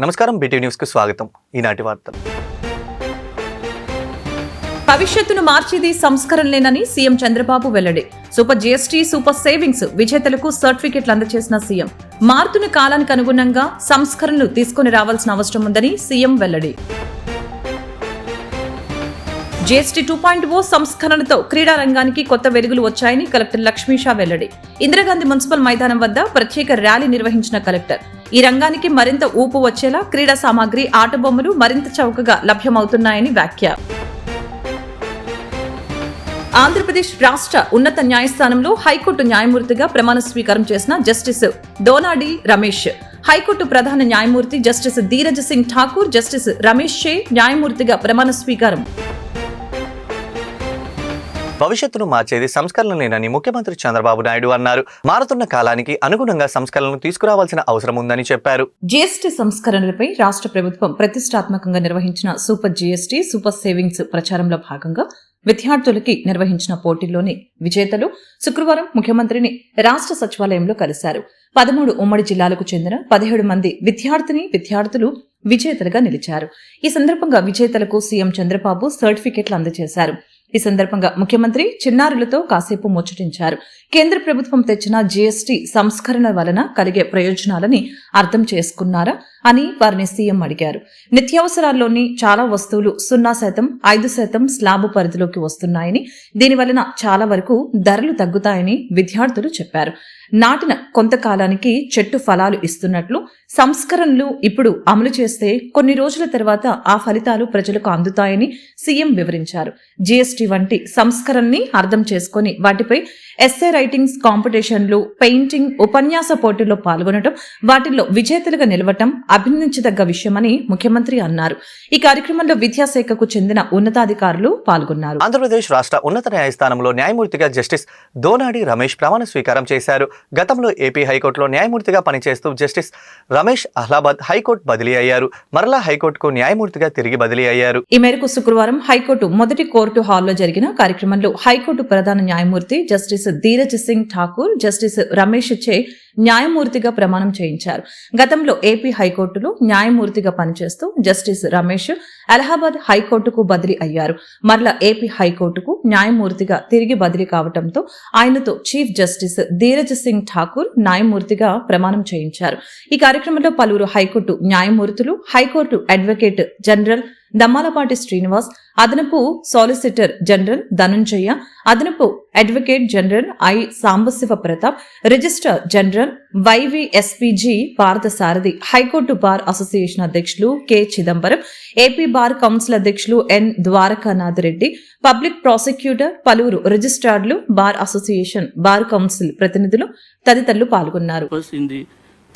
నమస్కారం, BT news కు స్వాగతం. ఈనాటి వార్తలు. భవిష్యత్తును మార్చేది సంస్కరణలేనని సీఎం చంద్రబాబు వెల్లడి. సూపర్ జీఎస్టీ, సూపర్ సేవింగ్స్ విజేతలకు సర్టిఫికెట్లు అందజేసిన సీఎం. మారుతున్న కాలానికి అనుగుణంగా సంస్కరణలు తీసుకుని రావాల్సిన అవసరం ఉందని సీఎం వెల్లడి. జీఎస్టీ 2.0 సంస్కరణతో క్రీడా రంగానికి కొత్త వెలుగులు వచ్చాయని కలెక్టర్ లక్ష్మీషా వెల్లడి. ఇందిరాగాంధీ మున్సిపల్ మైదానం వద్ద ప్రత్యేక ర్యాలీ నిర్వహించిన కలెక్టర్ ఈ రంగానికి మరింత ఊపు వచ్చేలా క్రీడా సామాగ్రి, ఆటబొమ్మలు మరింత చౌకగా లభ్యమవుతున్నాయని వ్యాఖ్య. ఆంధ్రప్రదేశ్ రాష్ట్ర ఉన్నత న్యాయస్థానంలో హైకోర్టు న్యాయమూర్తిగా ప్రమాణ స్వీకారం చేసిన జస్టిస్ దోనాడి రమేష్, హైకోర్టు ప్రధాన న్యాయమూర్తి జస్టిస్ ధీరజ్ సింగ్ ఠాకూర్, జస్టిస్ రమేష్ షే న్యాయమూర్తిగా ప్రమాణ స్వీకారం. భవిష్యత్తును మార్చేది సంస్కరణలేనని ముఖ్యమంత్రి చంద్రబాబు నాయుడు అన్నారు. మారుతున్న కాలానికి అనుగుణంగా సంస్కరణలు తీసుకురావాల్సిన అవసరం ఉందని చెప్పారు. జీఎస్టీ సంస్కరణలపై రాష్ట్ర ప్రభుత్వం ప్రతిష్టాత్మకంగా నిర్వహించిన సూపర్ జీఎస్టీ, సూపర్ సేవింగ్స్ ప్రచారంలో భాగంగా విద్యార్థులకి నిర్వహించిన పోటీల్లోని విజేతలు శుక్రవారం ముఖ్యమంత్రిని రాష్ట్ర సచివాలయంలో కలిశారు. 13 ఉమ్మడి జిల్లాలకు చెందిన 17 మంది విద్యార్థులు విజేతలుగా నిలిచారు. ఈ సందర్భంగా విజేతలకు సీఎం చంద్రబాబు సర్టిఫికెట్లు అందజేశారు. ఈ సందర్భంగా ముఖ్యమంత్రి చిన్నారులతో కాసేపు ముచ్చటించారు. కేంద్ర ప్రభుత్వం తెచ్చిన జీఎస్టీ సంస్కరణ వలన కలిగే ప్రయోజనాలని అర్థం చేసుకున్నారా అని వారిని సీఎం అడిగారు. నిత్యావసరాల్లోని చాలా వస్తువులు 0%, 5% స్లాబు పరిధిలోకి వస్తున్నాయని, దీనివలన చాలా వరకు ధరలు తగ్గుతాయని విద్యార్థులు చెప్పారు. నాటిన కొంతకాలానికి చెట్టు ఫలాలు ఇస్తున్నట్లు సంస్కరణలు ఇప్పుడు అమలు చేస్తే కొన్ని రోజుల తర్వాత ఆ ఫలితాలు ప్రజలకు అందుతాయని సీఎం వివరించారు. జీఎస్టీ వంటి సంస్కరణని అర్థం చేసుకుని వాటిపై ఎస్సే రైటింగ్స్ కాంపిటీషన్లు, పెయింటింగ్, ఉపన్యాస పోటీల్లో పాల్గొనడం, వాటిల్లో విజేతలుగా నిలవటం అభినందించదగ్గ విషయమని ముఖ్యమంత్రి అన్నారు. ఈ కార్యక్రమంలో విద్యాశాఖకు చెందిన ఉన్నతాధికారులు పాల్గొన్నారు. ఆంధ్రప్రదేశ్ రాష్ట్ర ఉన్నత న్యాయస్థానంలో న్యాయమూర్తిగా జస్టిస్ దోనాడి రమేష్ ప్రమాణ స్వీకారం చేశారు. గతంలో ఏపీ హైకోర్టులో న్యాయమూర్తిగా పనిచేస్తూ జస్టిస్ రమేష్ అలహాబాద్ హైకోర్టు బదిలీ అయ్యారు. మరలా హైకోర్టుకు న్యాయమూర్తిగా తిరిగి బదిలీ అయ్యారు. ఈ మేరకు శుక్రవారం హైకోర్టు మొదటి కోర్టు హాల్లో జరిగిన కార్యక్రమంలో హైకోర్టు ప్రధాన న్యాయమూర్తి జస్టిస్ ధీరజ్ సింగ్ ఠాకూర్, జస్టిస్ రమేష్ చే న్యాయమూర్తిగా ప్రమాణం చేయించారు. గతంలో ఏపీ హైకోర్టులో న్యాయమూర్తిగా పనిచేస్తూ జస్టిస్ రమేష్ అలహాబాద్ హైకోర్టుకు బదిలీ అయ్యారు. మరలా ఏపీ హైకోర్టుకు న్యాయమూర్తిగా తిరిగి బదిలీ కావడంతో ఆయనతో చీఫ్ జస్టిస్ ధీరజ్ సింగ్ ఠాకూర్ న్యాయమూర్తిగా ప్రమాణం చేయించారు. ఈ కార్యక్రమంలో పలువురు హైకోర్టు న్యాయమూర్తులు, high court advocate general Dammalapati Srinivas, అదనపు సాలిసిటర్ జనరల్ ధనుంజయ, అదనపు advocate general I Sambasiva Pratap, registrar general YVSPG Parthasarathi, high court bar association అధ్యక్షులు K Chidambaram, AP bar council అధ్యక్షులు N Dwarakanath Reddy, public prosecutor, పలువురు రిజిస్ట్రార్లు, బార్ అసోసియేషన్, బార్ కౌన్సిల్ ప్రతినిధులు తదితరులు పాల్గొన్నారు.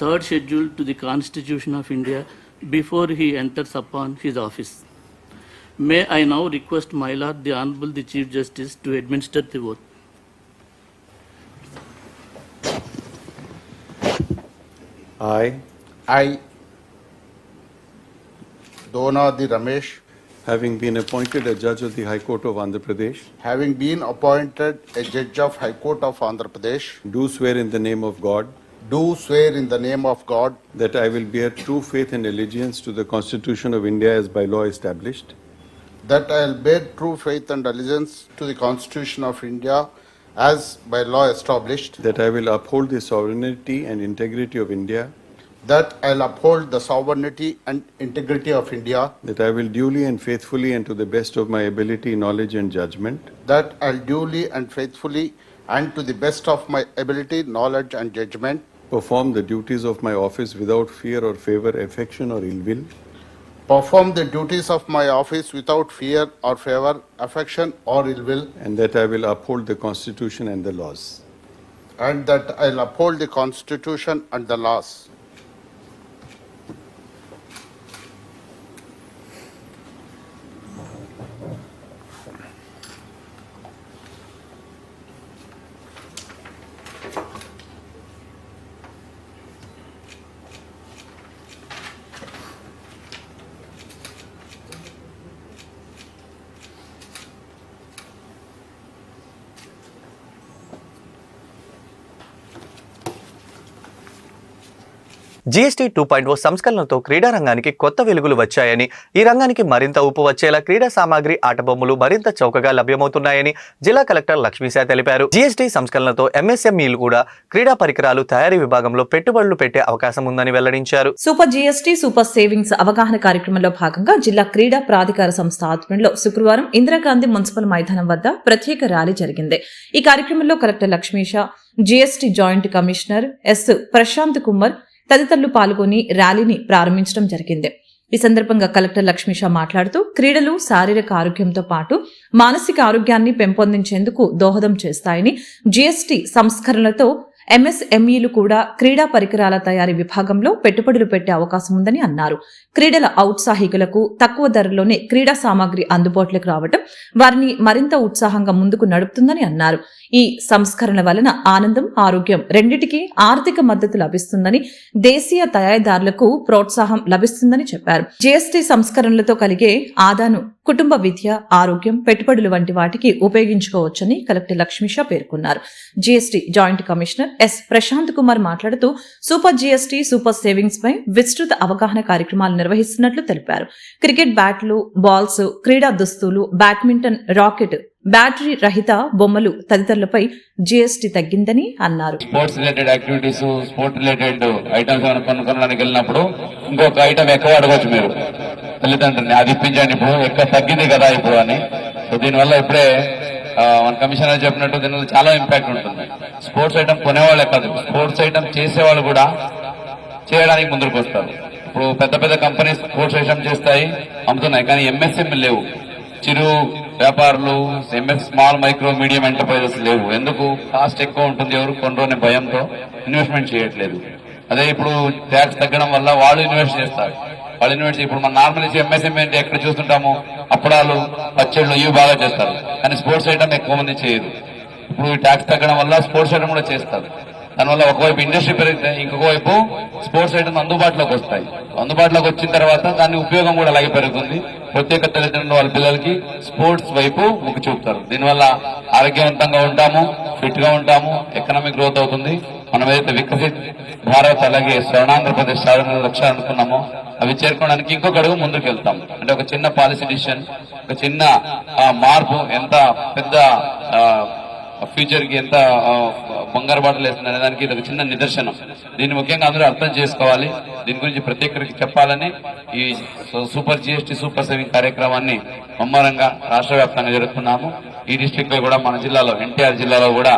Third schedule to the Constitution of India before he enters upon his office. May I now request my Lord, the Honorable the Chief Justice, to administer the oath. I, Donadi Ramesh, having been appointed a judge of the High Court of Andhra Pradesh, having been appointed a judge of High Court of Andhra Pradesh, do swear in the name of God do swear in the name of God that I will bear true faith and allegiance to the Constitution of India as by law established, that I will bear true faith and allegiance to the Constitution of India as by law established, that I will uphold the sovereignty and integrity of India, that I will uphold the sovereignty and integrity of India, that I will duly and faithfully and to the best of my ability, knowledge and judgment that I will duly and faithfully and to the best of my ability, knowledge and judgment perform the duties of my office without fear or favor, affection or ill will, perform the duties of my office without fear or favor, affection or ill will, and that I will uphold the Constitution and the laws. And that I will uphold the Constitution and the laws. GST 2.0 సంస్కరణలతో క్రీడా రంగానికి కొత్త వెలుగులు వచ్చాయని, ఈ రంగానికి మరింత ఊపు వచ్చేలా క్రీడా సామాగ్రి, ఆటబొమ్మలు మరింత చౌకగా లభ్యమవుతున్నాయని జిల్లా కలెక్టర్ లక్ష్మీశా తెలిపారు. జీఎస్టీ సంస్కరణలతో ఎంఎస్ఎంఈలు కూడా క్రీడా పరికరాలు తయారీ విభాగంలో పెట్టుబడులు పెట్టే అవకాశం ఉందని వెల్లడించారు. సూపర్ జీఎస్టీ సూపర్ సేవింగ్స్ అవగాహన కార్యక్రమంలో భాగంగా జిల్లా క్రీడా ప్రాధికార సంస్థ ఆధ్వర్యంలో శుక్రవారం ఇందిరాగాంధీ మున్సిపల్ మైదానం వద్ద ప్రత్యేక ర్యాలీ జరిగింది. ఈ కార్యక్రమంలో collector Lakshmisha, GST joint commissioner S Prashant Kumar తదితరులు పాల్గొని ర్యాలీని ప్రారంభించడం జరిగింది. ఈ సందర్భంగా కలెక్టర్ లక్ష్మీశా మాట్లాడుతూ క్రీడలు శారీరక ఆరోగ్యంతో పాటు మానసిక ఆరోగ్యాన్ని పెంపొందించేందుకు దోహదం చేస్తాయని, జీఎస్టీ సంస్కరణలతో ఎంఎస్ఎంఈలు కూడా క్రీడా పరికరాల తయారీ విభాగంలో పెట్టుబడులు పెట్టే అవకాశం ఉందని అన్నారు. క్రీడల ఔత్సాహికులకు తక్కువ ధరలోనే క్రీడా సామాగ్రి అందుబాటులోకి రావడం వారిని మరింత ఉత్సాహంగా ముందుకు నడుపుతుందని అన్నారు. ఈ సంస్కరణ వలన ఆనందం, ఆరోగ్యం రెండింటికి ఆర్థిక మద్దతు లభిస్తుందని, దేశీయ తయారీదారులకు ప్రోత్సాహం లభిస్తుందని చెప్పారు. జీఎస్టీ సంస్కరణలతో కలిగే ఆదాను కుటుంబ విద్య, ఆరోగ్యం, పెట్టుబడులు వంటి వాటికి ఉపయోగించుకోవచ్చని కలెక్టర్ లక్ష్మీశా పేర్కొన్నారు. GST joint commissioner S Prashant Kumar మాట్లాడుతూ సూపర్ జీఎస్టీ, సూపర్ సేవింగ్స్ పై విస్తృత అవగాహన కార్యక్రమాలు నిర్వహిస్తున్నట్లు తెలిపారు. క్రికెట్ బ్యాట్లు, బాల్స్, క్రీడా దుస్తులు, బ్యాడ్మింటన్ రాకెట్, బ్యాటరీ రహిత బొమ్మలు తదితరులపై జీఎస్టీ తగ్గిందని అన్నారు. Sports related activities, sport related items కొనుక్కోవడానికి వెళ్ళినప్పుడు ఇంకొక ఐటమ్ ఎక్కువ అడగొచ్చు మీరు తల్లిదండ్రులని, అది ఇప్పించండి ఇప్పుడు ఎక్కువ తగ్గింది కదా ఇప్పుడు అని. సో దీనివల్ల ఇప్పుడే మన కమిషనర్ చెప్పినట్టు దీనివల్ల చాలా ఇంపాక్ట్ ఉంటుంది. స్పోర్ట్స్ ఐటమ్ కొనేవాళ్ళే కాదు, స్పోర్ట్స్ ఐటమ్ చేసేవాళ్ళు కూడా చేయడానికి ముందుకు వస్తారు. ఇప్పుడు పెద్ద పెద్ద కంపెనీస్ స్పోర్ట్స్ ఐటమ్ చేస్తాయి, అమ్ముతున్నాయి, కానీ ఎంఎస్ఎంఈ లేవు. చిరు వ్యాపారులు, స్మాల్ మైక్రో మీడియం ఎంటర్ప్రైజెస్ లేవు. ఎందుకు? కాస్ట్ ఎక్కువ ఉంటుంది, ఎవరు కొనరోని భయంతో ఇన్వెస్ట్మెంట్ చేయట్లేదు. అదే ఇప్పుడు ట్యాక్స్ తగ్గడం వల్ల వాళ్ళు ఇన్వెస్ట్ చేస్తారు. వాళ్ళు ఇన్వెస్ట్ ఇప్పుడు మన నార్మల్ ఎంఎస్ఎంఈ అంటే ఎక్కడ చూస్తుంటాము, అప్పడాలు, పచ్చళ్ళు ఇవి బాగా చేస్తారు, కానీ స్పోర్ట్స్ ఐటమ్ ఎక్కువ మంది చేయరు. ఇప్పుడు ట్యాక్స్ తగ్గడం వల్ల స్పోర్ట్స్ ఐటమ్ కూడా చేస్తారు. దానివల్ల ఒకవైపు ఇండస్ట్రీ పెరిగితే ఇంకొక వైపు స్పోర్ట్స్ ఐటమ్ అందుబాటులోకి వస్తాయి. అందుబాటులోకి వచ్చిన తర్వాత దాని ఉపయోగం కూడా అలాగే పెరుగుతుంది. ప్రత్యేక తల్లిదండ్రులు వాళ్ళ పిల్లలకి స్పోర్ట్స్ వైపు మొగ్గు చూపుతారు. దీనివల్ల ఆరోగ్యవంతంగా ఉంటాము, ఫిట్ గా ఉంటాము, ఎకనామిక్ గ్రోత్ అవుతుంది. మనం ఏదైతే వికసిత్ భారత్ అలాగే స్వర్ణాంధ్రప్రదేశ్ సాధన లక్ష్యాలు అనుకున్నామో అవి చేరుకోవడానికి ఇంకొక అడుగు ముందుకు వెళ్తాం. అంటే ఒక చిన్న పాలసీ డిసిషన్, ఒక చిన్న మార్పు ఎంత పెద్ద ఫ్యూచర్ కి ఎంత బంగారు బాటలు వేస్తుంది అనే దానికి ఇది ఒక చిన్న నిదర్శనం. దీన్ని ముఖ్యంగా అందరూ అర్థం చేసుకోవాలి. దీని గురించి ప్రతి ఒక్కరికి చెప్పాలని ఈ సూపర్ జీఎస్టీ, సూపర్ సేవింగ్ కార్యక్రమాన్ని ముమ్మరంగా రాష్ట్ర వ్యాప్తంగా జరుపుతున్నాము. ఈ డిస్ట్రిక్ట్ లో కూడా మన జిల్లాలో, ఎన్టీఆర్ జిల్లాలో కూడా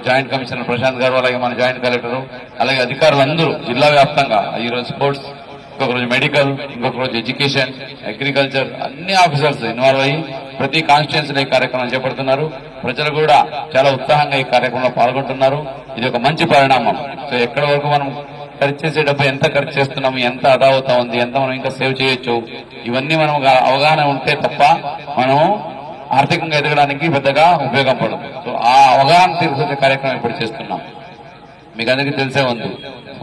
జాయింట్ కమిషనర్ ప్రశాంత్ గారు, అలాగే మన జాయింట్ కలెక్టర్, అలాగే అధికారులందరూ జిల్లా వ్యాప్తంగా ఈరోజు స్పోర్ట్స్, ఇంకొక రోజు మెడికల్, ఇంకొక రోజు ఎడ్యుకేషన్, అగ్రికల్చర్, అన్ని ఆఫీసర్స్ ఇన్వాల్వ్ అయ్యి ప్రతి కాన్స్టిట్యున్సీలో ఈ కార్యక్రమం చేపడుతున్నారు. ప్రజలు కూడా చాలా ఉత్సాహంగా ఈ కార్యక్రమంలో పాల్గొంటున్నారు. ఇది ఒక మంచి పరిణామం. సో ఎక్కడి వరకు మనం ఖర్చు చేసే డబ్బు ఎంత ఖర్చు చేస్తున్నాము, ఎంత ఆదా అవుతా ఉంది, ఎంత మనం ఇంకా సేవ్ చేయొచ్చు, ఇవన్నీ మనం అవగాహన ఉంటే తప్ప మనం ఆర్థికంగా ఎదగడానికి పెద్దగా ఉపయోగపడదు. సో ఆ అవగాహన తీసుకొచ్చే కార్యక్రమం ఇప్పుడు చేస్తున్నాం. మీకు అందరికీ తెలిసే ఉంది,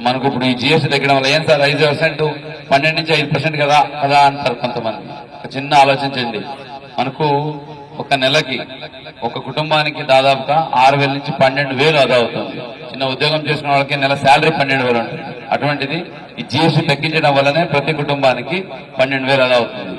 మనకు ఇప్పుడు ఈ జీఎస్టీ తగ్గడం వల్ల ఏం సార్ 5%, 12 నుంచి 5% కదా అంటారు కొంతమంది. ఒక చిన్న ఆలోచించండి, మనకు ఒక నెలకి ఒక కుటుంబానికి దాదాపుగా 6,000 నుంచి 12,000 ఆదా అవుతుంది. చిన్న ఉద్యోగం చేసుకున్న వాళ్ళకి నెల శాలరీ 12,000 ఉంటుంది. అటువంటిది ఈ జీఎస్టీ తగ్గించడం వల్లనే ప్రతి కుటుంబానికి 12,000 ఆదా అవుతుంది.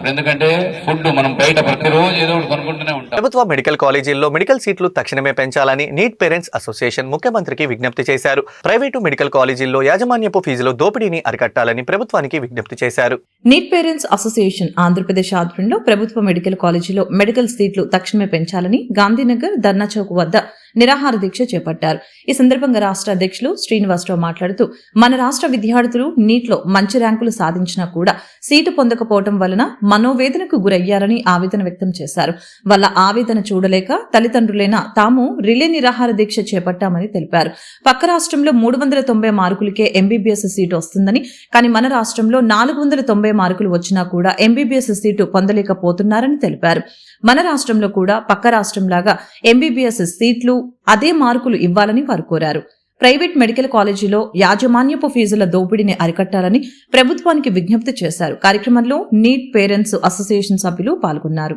ఎందుకంటే ఫుడ్ మనం బయట ప్రతిరోజు ఏదో ఒకటి కొనుక్కుంటూనే ఉంటాం. ప్రభుత్వ మెడికల్ కాలేజీల్లో మెడికల్ సీట్లు తక్షణమే పెంచాలని నీట్ పేరెంట్స్ అసోసియేషన్ ముఖ్యమంత్రికి విజ్ఞప్తి చేశారు. ప్రైవేటు మెడికల్ కాలేజీల్లో యాజమాన్యపు ఫీజులో దోపిడీని అరికట్టాలని ప్రభుత్వానికి విజ్ఞప్తి చేశారు. నీట్ పేరెంట్స్ అసోసియేషన్ ఆంధ్రప్రదేశ్ ఆధ్వర్యంలో ప్రభుత్వ మెడికల్ కాలేజీలో మెడికల్ సీట్లు తక్షణమే పెంచాలని గాంధీనగర్, ధర్నా చౌక్ వద్ద నిరాహార దీక్ష చేపట్టారు. ఈ సందర్భంగా రాష్ట్ర అధ్యక్షులు శ్రీనివాసరావు మాట్లాడుతూ, మన రాష్ట్ర విద్యార్థులు నీట్లో మంచి ర్యాంకులు సాధించినా కూడా సీటు పొందకపోవడం వలన మనోవేదనకు గురయ్యారని ఆవేదన వ్యక్తం చేశారు. వాళ్ళ ఆవేదన చూడలేక తల్లిదండ్రులైన తాము రిలే నిరాహార దీక్ష చేపట్టామని తెలిపారు. పక్క రాష్ట్రంలో 390 మార్కులకే ఎంబీబీఎస్ సీటు వస్తుందని, కానీ మన రాష్ట్రంలో 490 మార్కులు వచ్చినా కూడా ఎంబీబీఎస్ సీటు పొందలేకపోతున్నారని తెలిపారు. మన రాష్ట్రంలో కూడా పక్క రాష్ట్రంలాగా ఎంబీబీఎస్ సీట్లు అదే మార్కులు ఇవ్వాలని వారు కోరారు. ప్రైవేట్ మెడికల్ కాలేజీలో యాజమాన్యపు ఫీజుల దోపిడీని అరికట్టాలని ప్రభుత్వానికి విజ్ఞప్తి చేశారు. కార్యక్రమంలో నీట్ పేరెంట్స్ అసోసియేషన్ సభ్యులు పాల్గొన్నారు.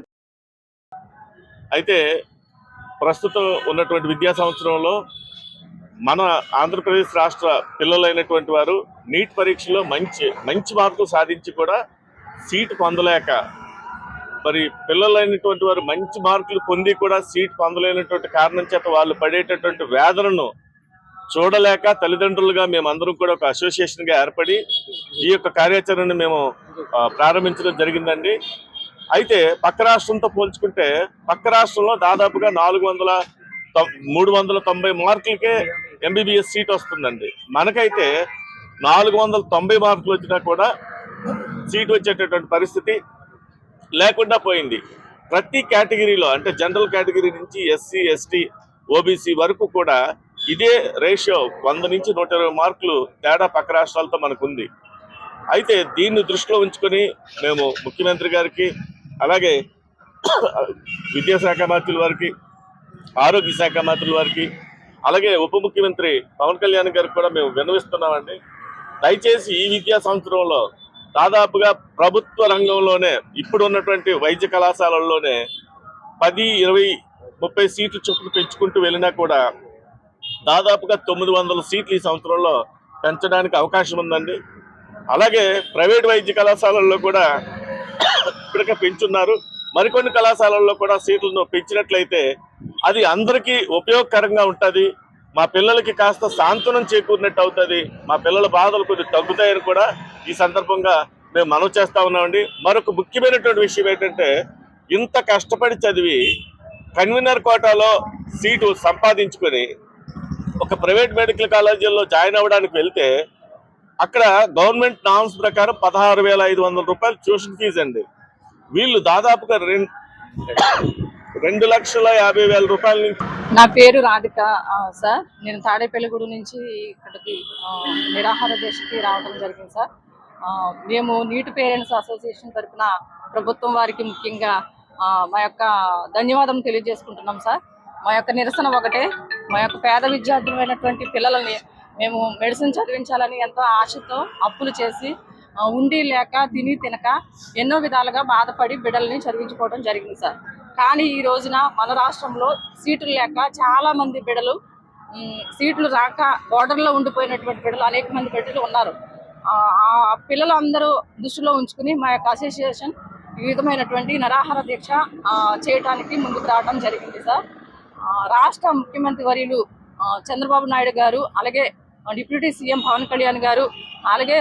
అయితే ప్రస్తుతం ఉన్నటువంటి విద్యా సంవత్సరంలో మన ఆంధ్రప్రదేశ్ రాష్ట్ర పిల్లలైనటువంటి వారు నీట్ పరీక్షలో మంచి మార్కులు సాధించి కూడా సీటు పొందలేక, మరి పిల్లలైనటువంటి వారు మంచి మార్కులు పొంది కూడా సీట్ పొందలేనటువంటి కారణం చేత వాళ్ళు పడేటటువంటి వేదనను చూడలేక తల్లిదండ్రులుగా మేమందరం కూడా ఒక అసోసియేషన్గా ఏర్పడి ఈ యొక్క కార్యాచరణను మేము ప్రారంభించడం జరిగిందండి. అయితే పక్క రాష్ట్రంతో పోల్చుకుంటే పక్క రాష్ట్రంలో దాదాపుగా 390 మార్కులకే ఎంబీబీఎస్ సీట్ వస్తుందండి. మనకైతే 490 మార్కులు వచ్చినా కూడా సీట్ వచ్చేటటువంటి పరిస్థితి లేకుండా పోయింది. ప్రతి కేటగిరీలో అంటే జనరల్ కేటగిరీ నుంచి ఎస్సీ, ఎస్టీ, ఓబీసీ వరకు కూడా ఇదే రేషియో 100 నుంచి 120 మార్కులు తేడా పక్క రాష్ట్రాలతో మనకుంది. అయితే దీన్ని దృష్టిలో ఉంచుకొని మేము ముఖ్యమంత్రి గారికి, అలాగే విద్యాశాఖ మంత్రుల వారికి, ఆరోగ్య శాఖ మంత్రుల వారికి, అలాగే ఉప ముఖ్యమంత్రి పవన్ కళ్యాణ్ గారికి కూడా మేము విన్నవిస్తున్నామండి. దయచేసి ఈ విద్యా సంవత్సరంలో దాదాపుగా ప్రభుత్వ రంగంలోనే ఇప్పుడు ఉన్నటువంటి వైద్య కళాశాలల్లోనే 10, 20, 30 సీట్లు చొప్పున పెంచుకుంటూ వెళ్ళినా కూడా దాదాపుగా 900 సీట్లు ఈ సంవత్సరంలో పెంచడానికి అవకాశం ఉందండి. అలాగే ప్రైవేట్ వైద్య కళాశాలల్లో కూడా ఇప్పటికే పెంచున్నారు. మరికొన్ని కళాశాలల్లో కూడా సీట్లను పెంచినట్లయితే అది అందరికీ ఉపయోగకరంగా ఉంటుంది. మా పిల్లలకి కాస్త సాంత్వనం చేకూరినట్టు అవుతుంది. మా పిల్లల బాధలు కొద్దిగా తగ్గుతాయని కూడా ఈ సందర్భంగా మేము మనవి చేస్తా ఉన్నామండి. మరొక ముఖ్యమైనటువంటి విషయం ఏంటంటే, ఇంత కష్టపడి చదివి కన్వీనర్ కోటాలో సీటు సంపాదించుకొని ఒక ప్రైవేట్ మెడికల్ కాలేజీల్లో జాయిన్ అవ్వడానికి వెళ్తే అక్కడ గవర్నమెంట్ నామ్స్ ప్రకారం 16,500 రూపాయలు ట్యూషన్ ఫీజు అండి. వీళ్ళు దాదాపుగా 2,50,000 రూపాయల నుంచి. నా పేరు రాధిక సార్. నేను తాడేపల్లిగూడు నుంచి ఇక్కడికి నిరాహార దీక్షకి రావడం జరిగింది సార్. మేము నీట్ పేరెంట్స్ అసోసియేషన్ తరఫున ప్రభుత్వం వారికి ముఖ్యంగా మా యొక్క ధన్యవాదం తెలియజేసుకుంటున్నాం సార్. మా యొక్క నిరసన ఒకటే, మా యొక్క పేద విద్యార్థులైనటువంటి పిల్లలని మేము మెడిసిన్ చదివించాలని ఎంతో ఆశతో అప్పులు చేసి ఉండి లేక తిని తినక ఎన్నో విధాలుగా బాధపడి బిడ్డల్ని చదివించుకోవడం జరిగింది సార్. కానీ ఈ రోజున మన రాష్ట్రంలో సీట్లు లేక చాలా మంది బిడ్డలు, సీట్లు రాక బోర్డర్లో ఉండిపోయినటువంటి బిడ్డలు అనేక మంది బిడ్డలు ఉన్నారు. ఆ పిల్లలందరూ దృష్టిలో ఉంచుకుని మా యొక్క అసోసియేషన్ ఈ విధమైనటువంటి నిరాహార దీక్ష చేయడానికి ముందుకు రావడం జరిగింది సార్. రాష్ట్ర ముఖ్యమంత్రి వర్యులు చంద్రబాబు నాయుడు గారు, అలాగే డిప్యూటీ సీఎం పవన్ కళ్యాణ్ గారు, అలాగే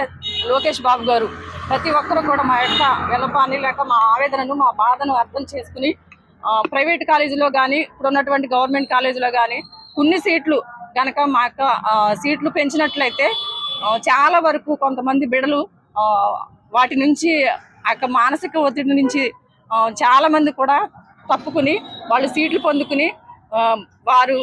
లోకేష్ బాబు గారు ప్రతి ఒక్కరూ కూడా మా యొక్క విన్నపాన్ని లేక మా ఆవేదనను, మా బాధను అర్థం చేసుకుని ప్రైవేట్ కాలేజీలో కానీ ఇప్పుడు ఉన్నటువంటి గవర్నమెంట్ కాలేజీలో కానీ కొన్ని సీట్లు కనుక మా యొక్క సీట్లు పెంచినట్లయితే చాలా వరకు కొంతమంది బిడ్డలు వాటి నుంచి ఆ యొక్క మానసిక ఒత్తిడి నుంచి చాలా మంది కూడా తప్పుకుని వాళ్ళు సీట్లు పొందుకుని వారు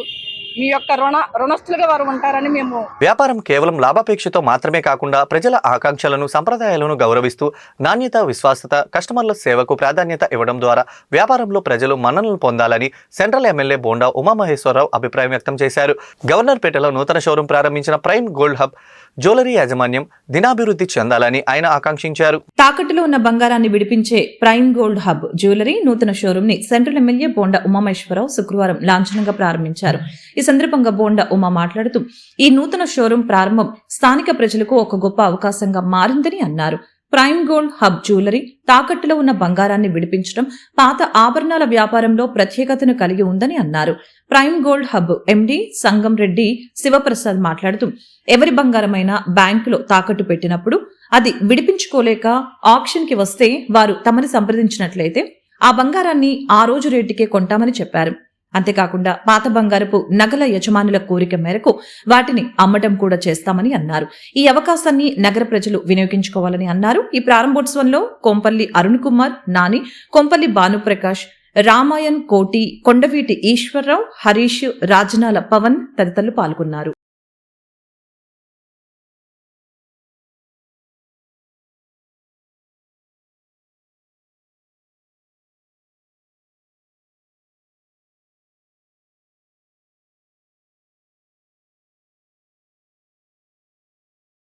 మీ యొక్క రుణస్తులుగా వారు ఉంటారని మేము. వ్యాపారం కేవలం లాభాపేక్షతో మాత్రమే కాకుండా ప్రజల ఆకాంక్షలను, సంప్రదాయాలను గౌరవిస్తూ నాణ్యత, విశ్వాసత, కస్టమర్ల సేవకు ప్రాధాన్యత ఇవ్వడం ద్వారా వ్యాపారంలో ప్రజలు మన్ననలు పొందాలని సెంట్రల్ ఎమ్మెల్యే బోండా ఉమామహేశ్వరరావు అభిప్రాయం వ్యక్తం చేశారు. గవర్నర్పేటలో నూతన షోరూం ప్రారంభించిన ప్రైమ్ గోల్డ్ హబ్ జ్యువెలరీ యాజమాన్యం దినాభివృద్ధి చెందాలని ఆయన ఆకాంక్షించారు. తాకట్టులో ఉన్న బంగారాన్ని విడిపించే ప్రైమ్ గోల్డ్ హబ్ జ్యువెలరీ నూతన షోరూం ని సెంట్రల్ ఎమ్మెల్యే బోండా ఉమామహేశ్వరరావు శుక్రవారం లాంఛనంగా ప్రారంభించారు. ఈ సందర్భంగా బోండా ఉమా మాట్లాడుతూ ఈ నూతన షోరూం ప్రారంభం స్థానిక ప్రజలకు ఒక గొప్ప అవకాశంగా మారిందని అన్నారు. ప్రైమ్ గోల్డ్ హబ్ జ్యువెలరీ తాకట్టులో ఉన్న బంగారాన్ని విడిపించడం పాత ఆభరణాల వ్యాపారంలో ప్రత్యేకతను కలిగి ఉందని అన్నారు. ప్రైమ్ గోల్డ్ హబ్ ఎండీ సంగం రెడ్డి శివప్రసాద్ మాట్లాడుతూ ఎవరి బంగారమైనా బ్యాంకులో తాకట్టు పెట్టినప్పుడు అది విడిపించుకోలేక ఆక్షన్ కి వస్తే వారు తమని సంప్రదించినట్లయితే ఆ బంగారాన్ని ఆ రోజు రేటుకే కొంటామని చెప్పారు. అంతేకాకుండా పాత బంగారపు నగల యజమానుల కోరిక మేరకు వాటిని అమ్మటం కూడా చేస్తామని అన్నారు. ఈ అవకాశాన్ని నగర ప్రజలు వినియోగించుకోవాలని అన్నారు. ఈ ప్రారంభోత్సవంలో కొంపల్లి అరుణ్ కుమార్, నాని, కొంపల్లి భానుప్రకాష్, రామాయణ్ కోటి, కొండవీటి ఈశ్వర్రావు, హరీష్, రాజనాల పవన్ తదితరులు పాల్గొన్నారు.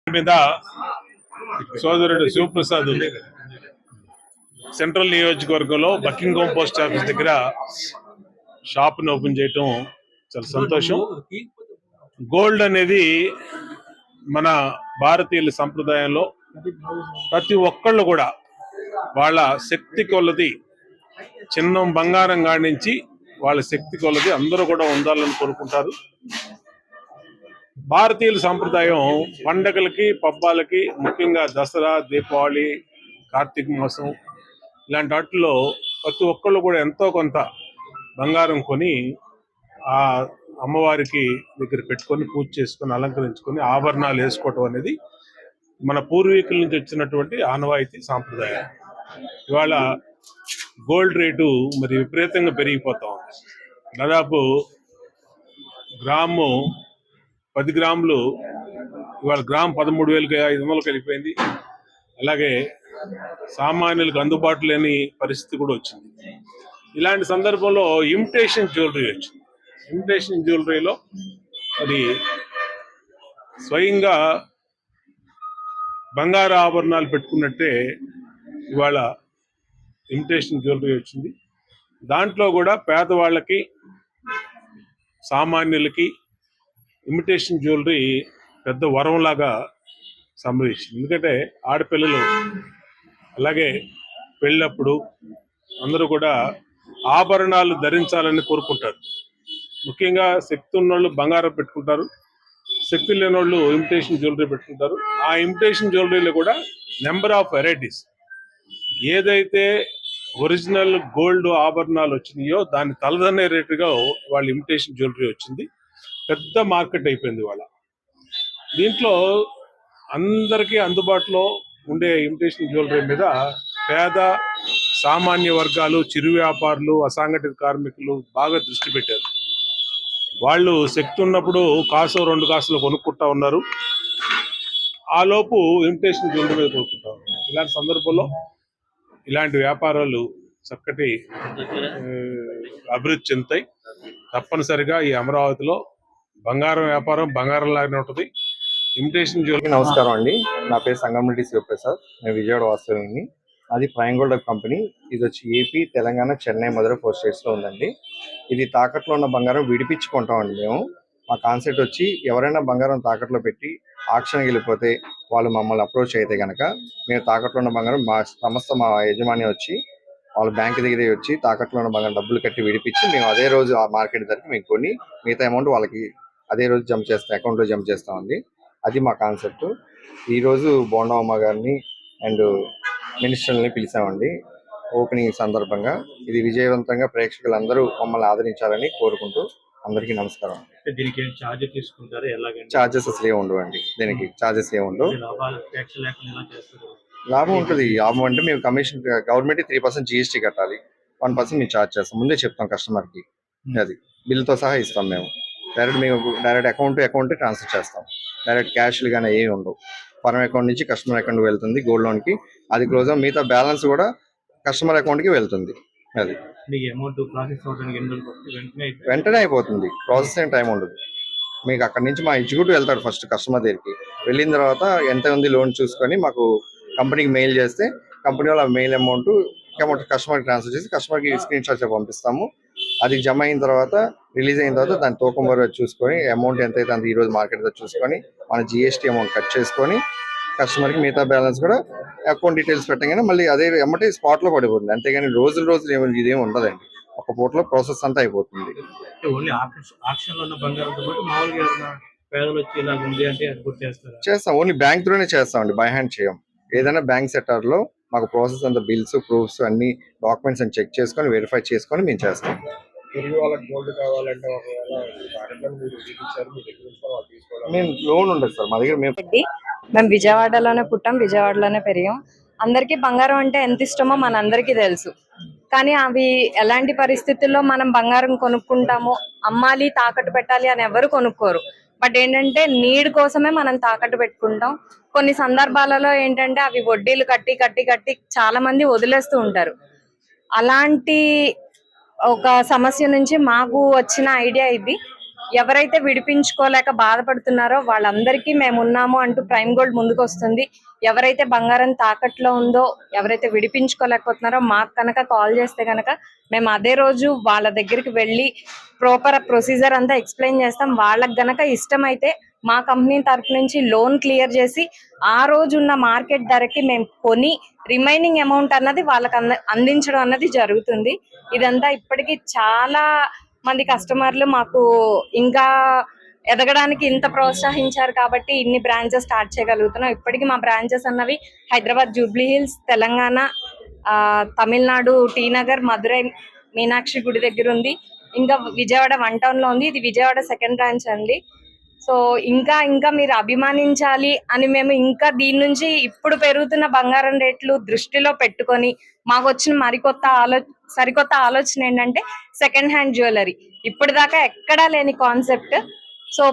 మీద సోదరుడు శివప్రసాద్ సెంట్రల్ నియోజకవర్గంలో బకింగ్హామ్ పోస్ట్ ఆఫీస్ దగ్గర షాప్ను ఓపెన్ చేయటం చాలా సంతోషం. గోల్డ్ అనేది మన భారతీయుల సంప్రదాయంలో ప్రతి ఒక్కళ్ళు కూడా వాళ్ళ శక్తి కొలది చిన్న బంగారం కానించి వాళ్ళ శక్తి కొలది అందరూ కూడా ఉండాలని కోరుకుంటారు. భారతీయుల సంప్రదాయం పండగలకి పబ్బాలకి ముఖ్యంగా దసరా, దీపావళి, కార్తీక మాసం ఇలాంటి వాటిల్లో ప్రతి ఒక్కళ్ళు కూడా ఎంతో కొంత బంగారం కొని ఆ అమ్మవారికి దగ్గర పెట్టుకొని పూజ చేసుకొని అలంకరించుకొని ఆభరణాలు వేసుకోవటం అనేది మన పూర్వీకుల నుంచి వచ్చినటువంటి ఆనవాయితీ సాంప్రదాయం. ఇవాళ గోల్డ్ రేటు మరి విపరీతంగా పెరిగిపోతా ఉంది. దాదాపు గ్రాము 10 గ్రాములు ఇవాళ గ్రాము 13,500 వెళ్ళిపోయింది. అలాగే సామాన్యులకు అందుబాటు లేని పరిస్థితి కూడా వచ్చింది. ఇలాంటి సందర్భంలో ఇమిటేషన్ జ్యువెలరీ వచ్చింది. ఇమిటేషన్ జ్యువెలరీలో అది స్వయంగా బంగారు ఆభరణాలు పెట్టుకున్నట్టే ఇవాళ ఇమిటేషన్ జ్యువెలరీ వచ్చింది. దాంట్లో కూడా పేదవాళ్ళకి, సామాన్యులకి ఇమిటేషన్ జ్యువెలరీ పెద్ద వరంలాగా సంభవించింది. ఎందుకంటే ఆడపిల్లలు అలాగే పెళ్ళప్పుడు అందరూ కూడా ఆభరణాలు ధరించాలని కోరుకుంటారు. ముఖ్యంగా శక్తి ఉన్నోళ్ళు బంగారం పెట్టుకుంటారు, శక్తి లేని వాళ్ళు ఇమిటేషన్ జ్యువెలరీ పెట్టుకుంటారు. ఆ ఇమిటేషన్ జ్యువెలరీలో కూడా నెంబర్ ఆఫ్ వెరైటీస్, ఏదైతే ఒరిజినల్ గోల్డ్ ఆభరణాలు వచ్చినాయో దాన్ని తలదన్నే రేటుగా వాళ్ళ ఇమిటేషన్ జ్యువెలరీ వచ్చింది. పెద్ద మార్కెట్ అయిపోయింది వాళ్ళ. దీంట్లో అందరికీ అందుబాటులో ఉండే ఇమిటేషన్ జ్యువెలరీ మీద పేద, సామాన్య వర్గాలు, చిరు వ్యాపారులు, అసంఘటిత కార్మికులు బాగా దృష్టి పెట్టారు. వాళ్ళు శక్తి ఉన్నప్పుడు కాసు 2 కాసులు కొనుక్కుంటా ఉన్నారు. ఆ లోపు ఇమిటేషన్ జ్యువెలరీ మీద కొనుక్కుంటా ఉన్నారు. ఇలాంటి సందర్భంలో ఇలాంటి వ్యాపారాలు చక్కటి అభివృద్ధి చెందుతాయి. తప్పనిసరిగా ఈ అమరావతిలో బంగారం వ్యాపారం బంగారం లాగానే ఉంటుంది. Imitation jewellery. నమస్కారం అండి, నా పేరు సంగమరెడ్డి శివప్రసాద్. నేను విజయవాడ వాస్తవ్యుని. అది ప్రైమ్ గోల్డ్ కంపెనీ. ఇది వచ్చి ఏపీ, తెలంగాణ, చెన్నై, మధుర 4 స్టేట్స్లో ఉందండి. ఇది తాకట్లో ఉన్న బంగారం విడిపించుకుంటామండి మేము. మా కాన్సెప్ట్ వచ్చి ఎవరైనా బంగారం తాకట్లో పెట్టి ఆక్షన్కి వెళ్ళిపోతే వాళ్ళు మమ్మల్ని అప్రోచ్ అయితే కనుక మేము తాకట్లో ఉన్న బంగారం మా సంస్థ, మా యజమాని వచ్చి వాళ్ళ బ్యాంక్ దగ్గర వచ్చి తాకట్లో ఉన్న బంగారం డబ్బులు కట్టి విడిపించి మేము అదే రోజు ఆ మార్కెట్ ధరకి మేము కొని మిగతా అమౌంట్ వాళ్ళకి అదే రోజు జమ చేస్తాం, అకౌంట్లో జమ చేస్తామండి. అది మా కాన్సెప్ట్. ఈరోజు బోండమ్మ గారిని అండ్ మినిస్టర్ని పిలిచామండి ఓపెనింగ్ సందర్భంగా. ఇది విజయవంతంగా ప్రేక్షకులందరూ మమ్మల్ని ఆదరించాలని కోరుకుంటూ అందరికీ నమస్కారం. దీనికి చార్జెస్ తీసుకుంటారు? చార్జెస్ అసలు ఏమి ఉండవండి, దీనికి చార్జెస్ ఏమి ఉండవు. లాభం ఉంటుంది. లాభం అంటే మేము కమిషన్ గవర్నమెంట్ 3% GST కట్టాలి, 1% మేము ఛార్జ్ చేస్తాం. ముందే చెప్తాం కస్టమర్కి. అది బిల్తో సహా ఇస్తాం మేము. Direct account to account transfer చేస్తాం. డైరెక్ట్ క్యాష్లు కానీ ఏమి ఉండవు. ఫార్మ్ అకౌంట్ నుంచి కస్టమర్ అకౌంట్కి వెళ్తుంది గోల్డ్ లోన్కి. అది క్లోజ్ అవ్వ మిగతా బ్యాలెన్స్ కూడా కస్టమర్ అకౌంట్కి వెళ్తుంది. అది వెంటనే అయిపోతుంది. ప్రాసెసింగ్ టైం ఉండదు. మీకు అక్కడ నుంచి మా ఎగ్జిక్యూటివ్ వెళ్తాడు ఫస్ట్ కస్టమర్ దగ్గరికి. వెళ్ళిన తర్వాత ఎంత ఉంది లోన్ చూసుకొని మాకు కంపెనీకి మెయిల్ చేస్తే కంపెనీ వాళ్ళ మెయిల్ అమౌంట్ కస్టమర్కి ట్రాన్స్ఫర్ చేసి కస్టమర్కి స్క్రీన్ షాట్స్ పంపిస్తాము. అది జమ అయిన తర్వాత రిలీజ్ అయిన తర్వాత దాని తూకం వరకు చూసుకొని అమౌంట్ ఎంతైతే అంత ఈరోజు మార్కెట్ తో చూసుకొని మన GST అమౌంట్ కట్ చేసుకొని కస్టమర్కి మిగతా బ్యాలెన్స్ కూడా అకౌంట్ డీటెయిల్స్ పెట్టగానే మళ్ళీ అదే అమౌంట్ స్పాట్లో పడిపోతుంది. అంతేగాని రోజులు ఇదేమి ఉండదండి. ఒక పూటలో ప్రాసెస్ అంతా అయిపోతుంది. చేస్తాం, ఓన్లీ బ్యాంక్ త్రూనే చేస్తామండి, బై హ్యాండ్ చేయం. ఏదైనా బ్యాంక్ సెక్టార్లో మాకు ప్రాసెస్ అంతా బిల్స్, ప్రూఫ్స్ అన్ని డాక్యుమెంట్స్ అని చెక్ చేసుకొని వెరిఫై చేసుకొని మేము చేస్తాం. మేము లోన్ ఉండదు సార్ మా దగ్గర. మేము విజయవాడలోనే పుట్టాం, విజయవాడలోనే పెరిగాం. అందరికీ బంగారం అంటే ఎంత ఇష్టమో మనందరికీ తెలుసు. కానీ అవి ఎలాంటి పరిస్థితుల్లో మనం బంగారం కొనుక్కుంటామో, అమ్మాలి, తాకట్టు పెట్టాలి అని ఎవరు కొనుక్కోరు. బట్ ఏంటంటే నీడ్ కోసమే మనం తాకట్టు పెట్టుకుంటాం. కొన్ని సందర్భాలలో ఏంటంటే అవి వడ్డీలు కట్టి కట్టి కట్టి చాలా మంది వదిలేస్తూ ఉంటారు. అలాంటి ఒక సమస్య నుంచి మాకు వచ్చిన ఐడియా ఇది. ఎవరైతే విడిపించుకోలేక బాధపడుతున్నారో వాళ్ళందరికీ మేము ఉన్నాము అంటూ ప్రైమ్ గోల్డ్ ముందుకు వస్తుంది. ఎవరైతే బంగారం తాకట్లో ఉందో, ఎవరైతే విడిపించుకోలేకపోతున్నారో మాకు కనుక కాల్ చేస్తే కనుక మేము అదే రోజు వాళ్ళ దగ్గరికి వెళ్ళి ప్రాపర్ ప్రొసీజర్ అంతా ఎక్స్ప్లెయిన్ చేస్తాం. వాళ్ళకి గనక ఇష్టమైతే మా కంపెనీ తరఫు నుంచి లోన్ క్లియర్ చేసి ఆ రోజు ఉన్న మార్కెట్ ధరకి మేము కొని రిమైనింగ్ అమౌంట్ అన్నది వాళ్ళకి అందించడం అన్నది జరుగుతుంది. ఇదంతా ఇప్పటికీ చాలా మంది కస్టమర్లు మాకు ఇంకా ఎదగడానికి ఇంత ప్రోత్సహించారు కాబట్టి ఇన్ని బ్రాంచెస్ స్టార్ట్ చేయగలుగుతున్నాం. ఇప్పటికీ మా బ్రాంచెస్ అన్నవి హైదరాబాద్ జూబ్లీ హిల్స్, తెలంగాణ, తమిళనాడు టీ నగర్, మధురై మీనాక్షి గుడి దగ్గర ఉంది. ఇంకా విజయవాడ 1 టౌన్ లో ఉంది. ఇది విజయవాడ 2nd బ్రాంచ్ అండి. సో ఇంకా ఇంకా మీరు అభిమానించాలి అని మేము ఇంకా దీని నుంచి ఇప్పుడు పెరుగుతున్న బంగారం రేట్లు దృష్టిలో పెట్టుకొని మాకు వచ్చిన సరికొత్త ఆలోచన ఏంటంటే సెకండ్ హ్యాండ్ జ్యువెలరీ. ఇప్పటిదాకా ఎక్కడా లేని కాన్సెప్ట్. సో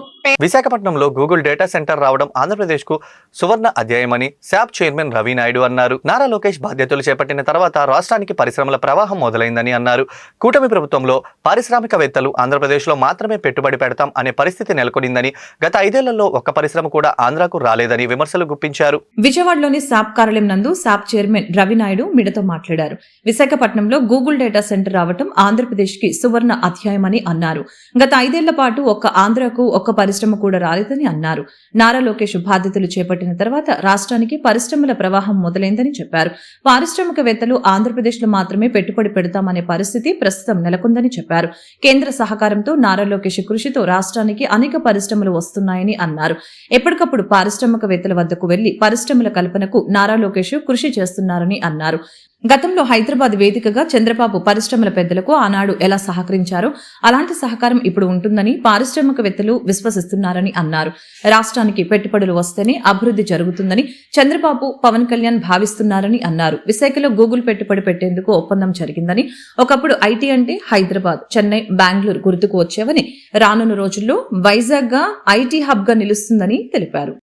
విశాఖపట్నంలో గూగుల్ డేటా సెంటర్ రావడం ఆంధ్రప్రదేశ్కు సువర్ణ అధ్యాయమని శాప్ చైర్మన్ రవి నాయుడు అన్నారు. నారా లోకేష్ బాధ్యతలు చేపట్టిన తర్వాత రాష్ట్రానికి పరిశ్రమల ప్రవాహం మొదలైందని అన్నారు. కూటమి ప్రభుత్వంలో పారిశ్రామికవేత్తలు ఆంధ్రప్రదేశ్లో మాత్రమే పెట్టుబడి పెడతాం అనే పరిస్థితి నెలకొనిందని, గత 5 ఏళ్లలో ఒక్క పరిశ్రమ కూడా ఆంధ్రాకు రాలేదని విమర్శలు గుప్పించారు. విజయవాడలోని శాప్ కార్యాలయం నందు శాప్ చైర్మన్ రవి నాయుడు మీడియాతో మాట్లాడారు. విశాఖపట్నంలో గూగుల్ డేటా సెంటర్ రావడం ఆంధ్రప్రదేశ్ కి సువర్ణ అధ్యాయమని అన్నారు. గత 5 ఏళ్ల పాటు ఆంధ్రకు ఒక్క పరిశ్రమ కూడా రాలేదని అన్నారు. నారా లోకేష్ బాధ్యతలు చేపట్టిన తర్వాత రాష్ట్రానికి పరిశ్రమల ప్రవాహం మొదలైందని చెప్పారు. పారిశ్రామికవేత్తలు ఆంధ్రప్రదేశ్ లో మాత్రమే పెట్టుబడి పెడతామనే పరిస్థితి ప్రస్తుతం నెలకొందని చెప్పారు. కేంద్ర సహకారంతో నారా లోకేష్ కృషితో రాష్ట్రానికి అనేక పరిశ్రమలు వస్తున్నాయని అన్నారు. ఎప్పటికప్పుడు పారిశ్రామికవేత్తల వద్దకు వెళ్లి పరిశ్రమల కల్పనకు నారా లోకేష్ కృషి చేస్తున్నారని అన్నారు. గతంలో హైదరాబాద్ వేదికగా చంద్రబాబు పరిశ్రమల పెద్దలకు ఆనాడు ఎలా సహకరించారో అలాంటి సహకారం ఇప్పుడు ఉంటుందని పారిశ్రామికవేత్తలు విశ్వసిస్తున్నారని అన్నారు. రాష్ట్రానికి పెట్టుబడులు వస్తేనే అభివృద్ధి జరుగుతుందని చంద్రబాబు, పవన్ కళ్యాణ్ భావిస్తున్నారని అన్నారు. విశాఖలో గూగుల్ పెట్టుబడి పెట్టేందుకు ఒప్పందం జరిగిందని, ఒకప్పుడు ఐటీ అంటే హైదరాబాద్, చెన్నై, బెంగళూరు గుర్తుకు వచ్చేవని, రానున్న రోజుల్లో వైజాగ్ గా ఐటీ హబ్ గా నిలుస్తుందని తెలిపారు.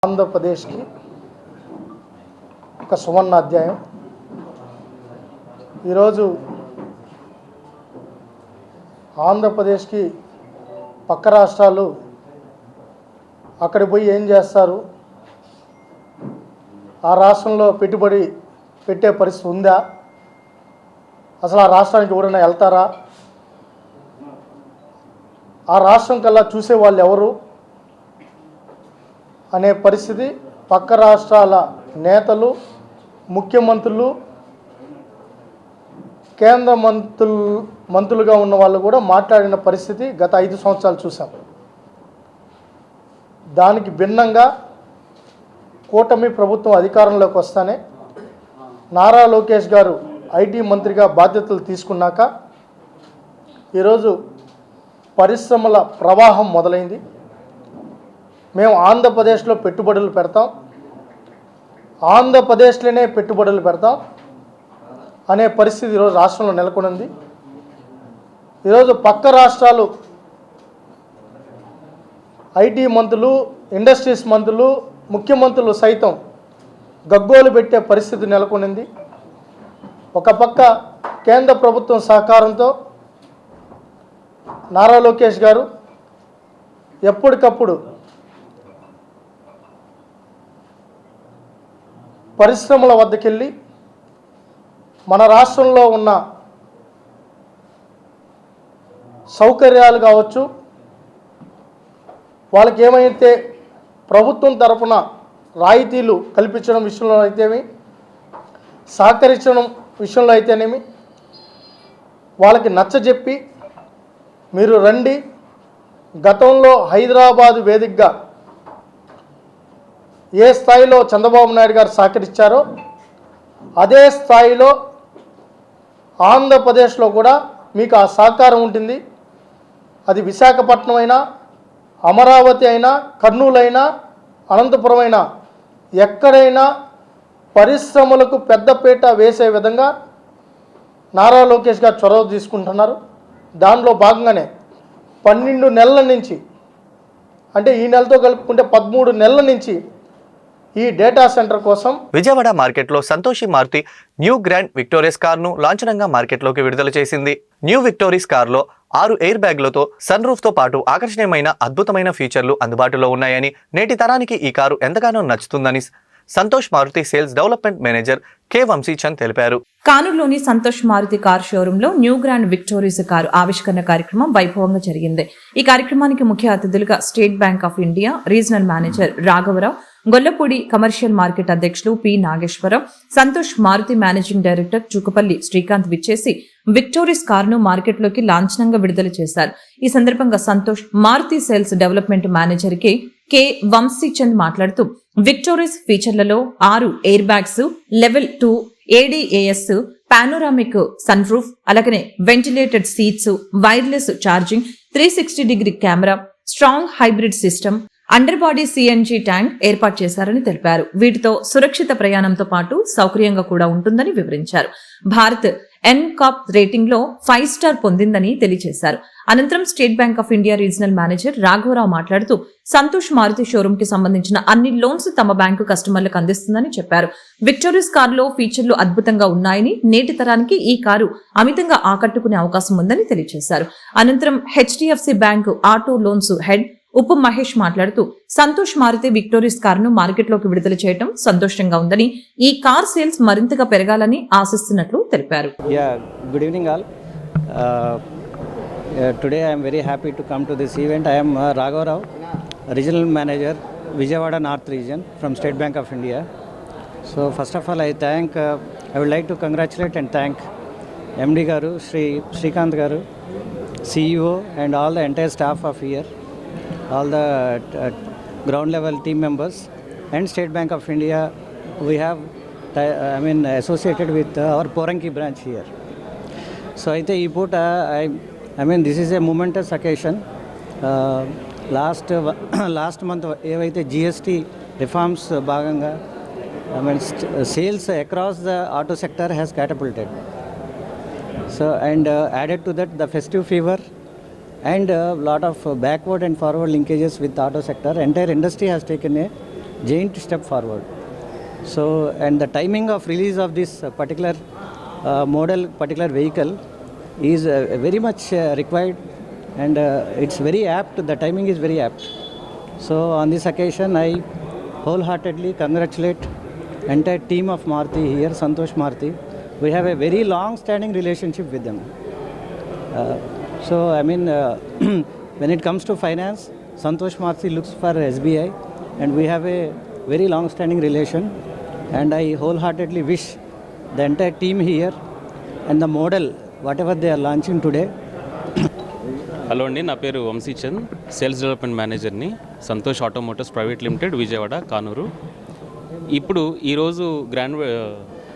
ఆంధ్రప్రదేశ్కి ఒక సువర్ణ అధ్యాయం. ఈరోజు ఆంధ్రప్రదేశ్కి పక్క రాష్ట్రాలు అక్కడికి పోయి ఏం చేస్తారు, ఆ రాష్ట్రంలో పెట్టుబడి పెట్టే పరిస్థితి ఉందా, అసలు ఆ రాష్ట్రానికి ఎవరైనా వెళ్తారా, ఆ రాష్ట్రం కల్లా చూసే వాళ్ళు ఎవరు అనే పరిస్థితి పక్క రాష్ట్రాల నేతలు, ముఖ్యమంత్రులు, కేంద్ర మంత్రులుగా ఉన్న వాళ్ళు కూడా మాట్లాడిన పరిస్థితి గత 5 సంవత్సరాలు చూసాం. దానికి భిన్నంగా కూటమి ప్రభుత్వం అధికారంలోకి వస్తానే నారా లోకేష్ గారు ఐటీ మంత్రిగా బాధ్యతలు తీసుకున్నాక ఈరోజు పరిశ్రమల ప్రవాహం మొదలైంది. మేము ఆంధ్రప్రదేశ్లో పెట్టుబడులు పెడతాం, ఆంధ్రప్రదేశ్లోనే పెట్టుబడులు పెడతాం అనే పరిస్థితి ఈరోజు రాష్ట్రంలో నెలకొనింది. ఈరోజు పక్క రాష్ట్రాలు ఐటీ మంత్రులు, ఇండస్ట్రీస్ మంత్రులు, ముఖ్యమంత్రులు సైతం గగ్గోలు పెట్టే పరిస్థితి నెలకొనింది. ఒక పక్క కేంద్ర ప్రభుత్వం సహకారంతో నారా లోకేష్ గారు ఎప్పటికప్పుడు పరిశ్రమల వద్దకెళ్ళి మన రాష్ట్రంలో ఉన్న సౌకర్యాలు కావచ్చు, వాళ్ళకి ఏమైతే ప్రభుత్వం తరఫున రాయితీలు కల్పించడం విషయంలో అయితేమి, సహకరించడం విషయంలో అయితేనేమి వాళ్ళకి నచ్చజెప్పి మీరు రండి, గతంలో హైదరాబాదు వేదికగా ఏ స్థాయిలో చంద్రబాబు నాయుడు గారు సహకరించారో అదే స్థాయిలో ఆంధ్రప్రదేశ్లో కూడా మీకు ఆ సహకారం ఉంటుంది. అది విశాఖపట్నం అయినా, అమరావతి అయినా, కర్నూలు అయినా, అనంతపురం అయినా, ఎక్కడైనా పరిశ్రమలకు పెద్దపీట వేసే విధంగా నారా లోకేష్ గారు చొరవ తీసుకుంటున్నారు. దానిలో భాగంగానే 12 నెలల నుంచి, అంటే ఈ నెలతో కలుపుకుంటే 13 నెలల నుంచి ఈ డేటా సెంటర్ కోసం విజయవాడ మార్కెట్లో Santoshi Maruti new grand victorious కార్ను లాంఛనంగా మార్కెట్లోకి విడుదల చేసింది. న్యూ విక్టోరియస్ కార్లో 6 ఎయిర్ బ్యాగ్లతో సన్ రూఫ్తో పాటు ఆకర్షణీయమైన అద్భుతమైన ఫీచర్లు అందుబాటులో ఉన్నాయని, నేటి తరానికి ఈ కారు ఎంతగానో నచ్చుతుందని Santosh Maruti sales development manager K Vamsichand తెలిపారు. కానూరులోని సంతోష్ మారుతి కార్ షోరూంలో న్యూ గ్రాండ్ విక్టోరియస్ కారు ఆవిష్కరణ కార్యక్రమం వైభవంగా జరిగింది. ఈ కార్యక్రమానికి ముఖ్య అతిథులుగా state bank of India regional manager రాఘవరావు, గొల్లపూడి కమర్షియల్ మార్కెట్ అధ్యక్షులు P Nageswararao, Santosh Maruti managing director Chukupalli Srikanth విచ్చేసి విక్టోరియస్ కారును మార్కెట్లోకి లాంఛనంగా విడుదల చేశారు. ఈ సందర్భంగా Santosh Maruti sales development manager K Vamsichand మాట్లాడుతూ విక్టోరియస్ ఫీచర్లలో 6 air bags, level 2 ADAS, panoramic sun roof, అలాగనే వెంటిలేటెడ్ సీట్స్, వైర్లెస్ ఛార్జింగ్, 360-డిగ్రీ camera, strong hybrid system, under body CNG tank ఏర్పాటు చేశారని తెలిపారు. వీటితో సురక్షిత ప్రయాణంతో పాటు సౌకర్యంగా కూడా ఉంటుందని వివరించారు. భారత్ NCAP రేటింగ్ లో 5 స్టార్ పొందిందని తెలియజేశారు. అనంతరం state bank of India regional manager రాఘవరావు మాట్లాడుతూ సంతోష్ మారుతి షోరూమ్ కి సంబంధించిన అన్ని లోన్స్ తమ బ్యాంకు కస్టమర్లకు అందిస్తుందని చెప్పారు. విక్టోరియస్ కారులో ఫీచర్లు అద్భుతంగా ఉన్నాయని, నేటి తరానికి ఈ కారు అమితంగా ఆకట్టుకునే అవకాశం ఉందని తెలియజేశారు. అనంతరం HDFC bank auto loans head ఉప్పు మహేష్ మాట్లాడుతూ సంతోష్ మారుతి విక్టోరియస్ కారును మార్కెట్లోకి విడుదల చేయడం సంతోషంగా ఉందని, ఈ కార్ సేల్స్ మరింతగా పెరగాలని ఆశిస్తున్నట్లు తెలిపారు. Good evening all. Today I am very happy to come to this event. I am Raghav Rao, Regional Manager, Vijayawada North Region from State Bank of India. So first of all I would like to congratulate and thank MD Garu, Srikanth Garu, CEO and all the entire staff of here, all the ground level team members and State Bank of India. We have associated with our Poranki branch here. So I put this is a momentous occasion. Last month ఏవైతే GST reforms భాగంగా sales across the auto sector has catapulted. So and added to that the festive fever and a lot of backward and forward linkages with the auto sector. Entire industry has taken a giant step forward. So and the timing of release of this particular particular vehicle is very much required, and it's very apt. The timing is very apt. So on this occasion I wholeheartedly congratulate entire team of Maruti here, Santosh Maruti. We have a very long standing relationship with them. So when it comes to finance, Santosh Maruti looks for SBI, and we have a very long standing relation, and I wholeheartedly wish the entire team here and the model whatever they are launching today. Hello అండి, నా పేరు Vamshichand, sales development మేనేజర్ని, Santosh automotives private limited, Vijayawada, Kanuru. ఇప్పుడు ఈరోజు grand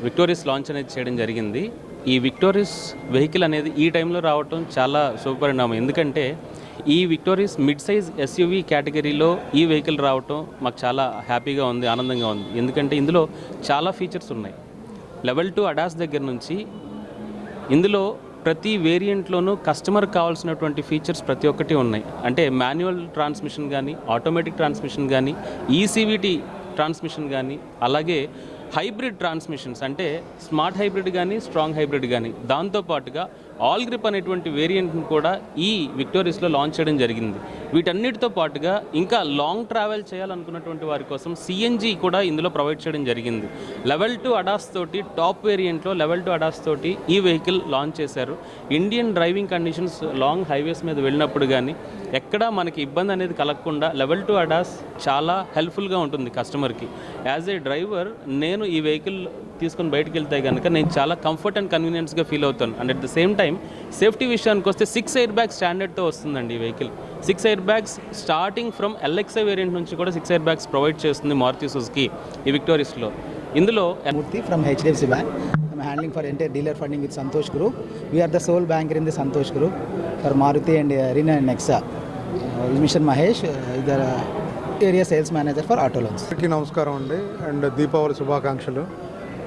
victorious launch అనేది చేయడం జరిగింది. ఈ విక్టోరియస్ వెహికల్ అనేది ఈ టైంలో రావటం చాలా శుభపరిణామం. ఎందుకంటే ఈ విక్టోరియస్ మిడ్ సైజ్ SUV కేటగిరీలో ఈ వెహికల్ రావటం మాకు చాలా హ్యాపీగా ఉంది, ఆనందంగా ఉంది. ఎందుకంటే ఇందులో చాలా ఫీచర్స్ ఉన్నాయి. లెవెల్ 2 ADAS దగ్గర నుంచి ఇందులో ప్రతి వేరియంట్లోనూ కస్టమర్ కావాల్సినటువంటి ఫీచర్స్ ప్రతి ఒక్కటి ఉన్నాయి. అంటే మాన్యువల్ ట్రాన్స్మిషన్ కానీ, ఆటోమేటిక్ ట్రాన్స్మిషన్ కానీ, ECVT ట్రాన్స్మిషన్ కానీ, అలాగే హైబ్రిడ్ ట్రాన్స్మిషన్స్ అంటే స్మార్ట్ హైబ్రిడ్ కానీ, స్ట్రాంగ్ హైబ్రిడ్ కానీ, దాంతోపాటుగా ఆల్ గ్రిప్ అనేటువంటి వేరియంట్ని కూడా ఈ విక్టోరియస్లో లాంచ్ చేయడం జరిగింది. వీటన్నిటితో పాటుగా ఇంకా లాంగ్ ట్రావెల్ చేయాలనుకున్నటువంటి వారి కోసం CNG కూడా ఇందులో ప్రొవైడ్ చేయడం జరిగింది. లెవెల్ 2 ADAS తోటి, టాప్ వేరియంట్లో లెవెల్ 2 ADAS తోటి ఈ వెహికల్ లాంచ్ చేశారు. Indian driving conditions long highways మీద వెళ్ళినప్పుడు కానీ ఎక్కడా మనకి ఇబ్బంది అనేది కలగకుండా లెవెల్ 2 ADAS చాలా హెల్ప్ఫుల్గా ఉంటుంది కస్టమర్కి. యాజ్ ఏ డ్రైవర్ నేను ఈ వెహికల్ తీసుకొని బయటకు వెళ్తే కనుక నేను చాలా కంఫర్ట్ అండ్ కన్వీనియన్స్గా ఫీల్ అవుతాను. And at the same time safety విషయానికి వస్తే 6 ఎయిర్ బ్యాగ్స్ స్టాండర్డ్తో వస్తుందండి ఈ vehicle. 6 air bags starting from LXI variant నుంచి కూడా 6 ఎయిర్ బ్యాగ్స్ ప్రొవైడ్ చేస్తుంది మారుతి సుజుకి ఈ విక్టోరియస్లో. ఇందులో from HDFC Bank. I'm handling for entire dealer funding with Santosh Group. We are the sole banker in the Santosh Group for Maruti and Rina and Nexa. Mr. Mahesh is the area sales manager for auto loans. నమస్కారం అండి, and Deepavali శుభాకాంక్షలు.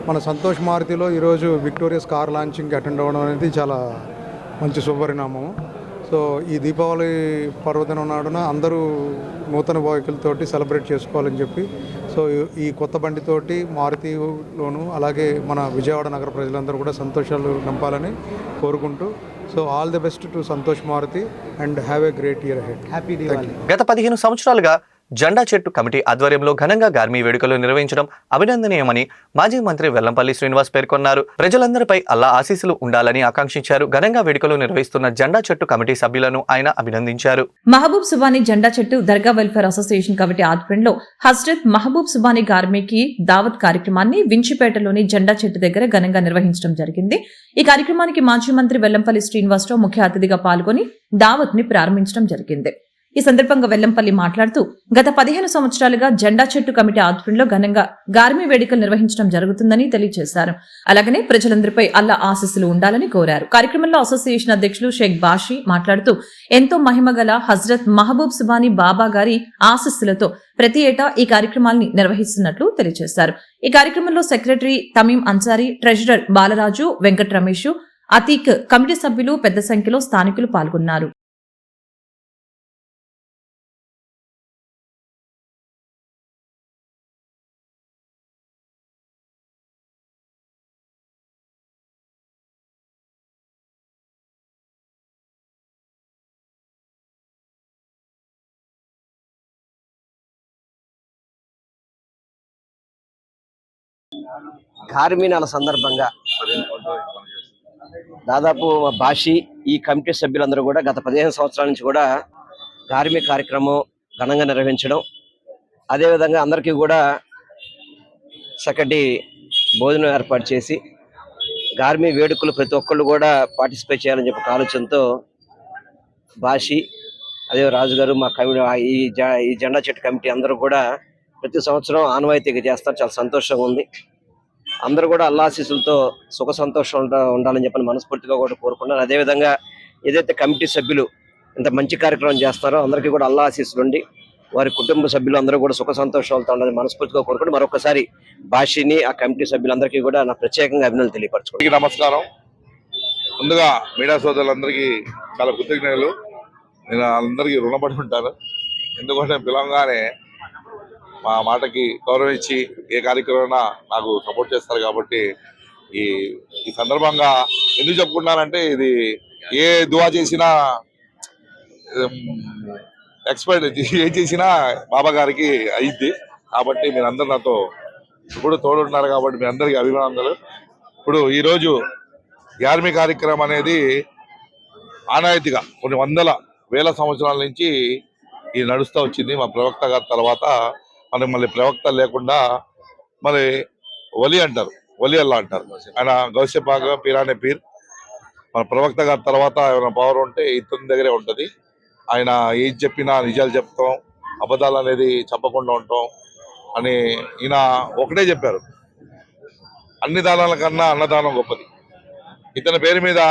మన సంతోష్ మారుతిలో ఈరోజు victorious car లాంచింగ్కి attend అవ్వడం అనేది చాలా మంచి శుభపరిణామం. So ఈ దీపావళి పర్వదినం నాడున అందరూ నూతన వెహికల్ తోటి సెలబ్రేట్ చేసుకోవాలని చెప్పి సో ఈ కొత్త బండితోటి మారుతిలోను అలాగే మన విజయవాడ నగర ప్రజలందరూ కూడా సంతోషాలు నింపాలని కోరుకుంటూ, so all the best to Santosh Maruti and have a great year ahead. Happy Diwali. గత 15 సంవత్సరాలుగా జెండా చెట్టు కమిటీ ఆధ్వర్యంలో ఘనంగా గార్మీ వేడుకలు నిర్వహించడం అభినందనీయమని మాజీ మంత్రి వెల్లంపల్లి శ్రీనివాస్ పేర్కొన్నారు. ప్రజలందరిపై అల్లా ఆశీస్సులు ఉండాలని ఆకాంక్షించారు. ఘనంగా వేడుకలు నిర్వహిస్తున్న జెండా చెట్టు కమిటీ సభ్యులను ఆయన అభినందించారు. మహబూబ్ సుబానీ జెండా చెట్టు దర్గా వెల్ఫేర్ అసోసియేషన్ కమిటీ ఆధ్వర్యంలో హజ్రత్ మహబూబ్ సుబానీ గార్మీకి దావత్ కార్యక్రమాన్ని వించిపేటలోని జెండా చెట్టు దగ్గర ఘనంగా నిర్వహించడం జరిగింది. ఈ కార్యక్రమానికి మాజీ మంత్రి వెల్లంపల్లి శ్రీనివాసరావు ముఖ్య అతిథిగా పాల్గొని దావత్ ని ప్రారంభించడం జరిగింది. ఈ సందర్భంగా వెల్లంపల్లి మాట్లాడుతూ గత 15 సంవత్సరాలుగా జెండా చెట్టు కమిటీ ఆధ్వర్యంలో ఘనంగా గార్మీ వేడుకలు నిర్వహించడం జరుగుతుందని తెలియజేశారు. అలాగనే ప్రజలందరిపై అల్లా ఆశీస్సులు ఉండాలని కోరారు. కార్యక్రమంలో అసోసియేషన్ అధ్యక్షులు షేక్ బాషీ మాట్లాడుతూ ఎంతో మహిమగల హజ్రత్ మహబూబ్ సుబానీ బాబా గారి ఆశీస్సులతో ప్రతి ఏటా ఈ కార్యక్రమాన్ని నిర్వహిస్తున్నట్లు తెలియజేశారు. ఈ కార్యక్రమంలో secretary Tameem Ansari, treasurer Balaraju, Venkata Ramesh, Atiq, committee సభ్యులు పెద్ద సంఖ్యలో స్థానికులు పాల్గొన్నారు. గార్మీ నెల సందర్భంగా దాదాపు భాషి ఈ కమిటీ సభ్యులందరూ కూడా గత 15 సంవత్సరాల నుంచి కూడా గార్మీ కార్యక్రమం ఘనంగా నిర్వహించడం, అదేవిధంగా అందరికీ కూడా చక్కటి భోజనం ఏర్పాటు చేసి గార్మీ వేడుకలు ప్రతి ఒక్కళ్ళు కూడా పార్టిసిపేట్ చేయాలని చెప్పి ఆలోచనతో భాషి, అదే రాజుగారు, మా కమిటీ ఈ జెండా చెట్టు కమిటీ అందరూ కూడా ప్రతి సంవత్సరం ఆనవాయితీగా చేస్తారు. చాలా సంతోషంగా ఉంది. అందరూ కూడా అల్లాశీసులతో సుఖ సంతోషం ఉండాలని చెప్పని మనస్ఫూర్తిగా కూడా కోరుకున్నాను. అదేవిధంగా ఏదైతే కమిటీ సభ్యులు ఇంత మంచి కార్యక్రమం చేస్తారో అందరికీ కూడా అల్లాశీసులు ఉండి వారి కుటుంబ సభ్యులు అందరూ కూడా సుఖ సంతోషాలతో ఉండాలని మనస్ఫూర్తిగా కోరుకుంటూ మరొకసారి భాషని, ఆ కమిటీ సభ్యులందరికీ కూడా నా ప్రత్యేకంగా అభినందనలు తెలియపరచుకుంటాను. నమస్కారం. ముందుగా మీడియా సోదరులందరికీ చాలా కృతజ్ఞతలు. నేను అందరికీ రుణపడి ఉంటాను. ఎందుకంటే పిలవగానే మా మాటకి గౌరవించి ఏ కార్యక్రమమైనా నాకు సపోర్ట్ చేస్తారు కాబట్టి ఈ సందర్భంగా ఎందుకు చెప్పుకుంటున్నానంటే, ఇది ఏ దువా చేసినా ఎక్స్పర్ట్ ఏం చేసినా బాబా గారికి అయ్యిద్ది. కాబట్టి మీరందరూ నాతో ఇప్పుడు తోడుంటున్నారు కాబట్టి మీ అందరికీ అభినందనలు. ఇప్పుడు ఈరోజు గార్మీ కార్యక్రమం అనేది ఆనవాయితీగా కొన్ని వందల వేల సంవత్సరాల నుంచి ఇది నడుస్తూ వచ్చింది. మా ప్రవక్త గారి తర్వాత మనకి మళ్ళీ ప్రవక్త లేకుండా మరి వలి అంటారు, వలి అల్లా అంటారు. ఆయన గౌసేపాగా పీరానే పీర్. మన ప్రవక్త గారి తర్వాత ఏమైనా పవర్ ఉంటే ఇతని దగ్గరే ఉంటుంది. ఆయన ఏం చెప్పినా నిజాలు చెప్తాం, అబద్ధాలు అనేది చెప్పకుండా ఉంటాం అని ఈయన ఒకటే చెప్పారు, అన్ని దానాల కన్నా అన్నదానం గొప్పది. ఇతని పేరు మీద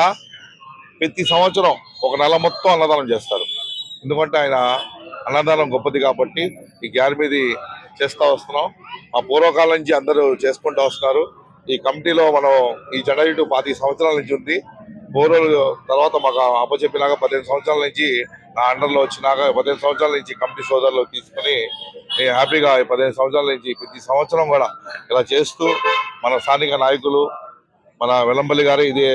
ప్రతి సంవత్సరం ఒక నెల మొత్తం అన్నదానం చేస్తారు. ఎందుకంటే ఆయన అన్నదానం గొప్పది కాబట్టి ఈ గార్మీది చేస్తూ వస్తున్నాం. మా పూర్వకాలం నుంచి అందరూ చేసుకుంటూ వస్తున్నారు. ఈ కమిటీలో మనం ఈ జెండా చెట్టు 25 సంవత్సరాల నుంచి ఉంది. పూర్వలు తర్వాత మాకు అప్పచెప్పినాక 15 సంవత్సరాల నుంచి నా అండర్లో వచ్చినాక 15 సంవత్సరాల నుంచి కమిటీ సోదరులు తీసుకుని నేను హ్యాపీగా 15 సంవత్సరాల నుంచి ప్రతి సంవత్సరం కూడా ఇలా చేస్తూ మన స్థానిక నాయకులు మన వెల్లంపల్లి గారు ఇదే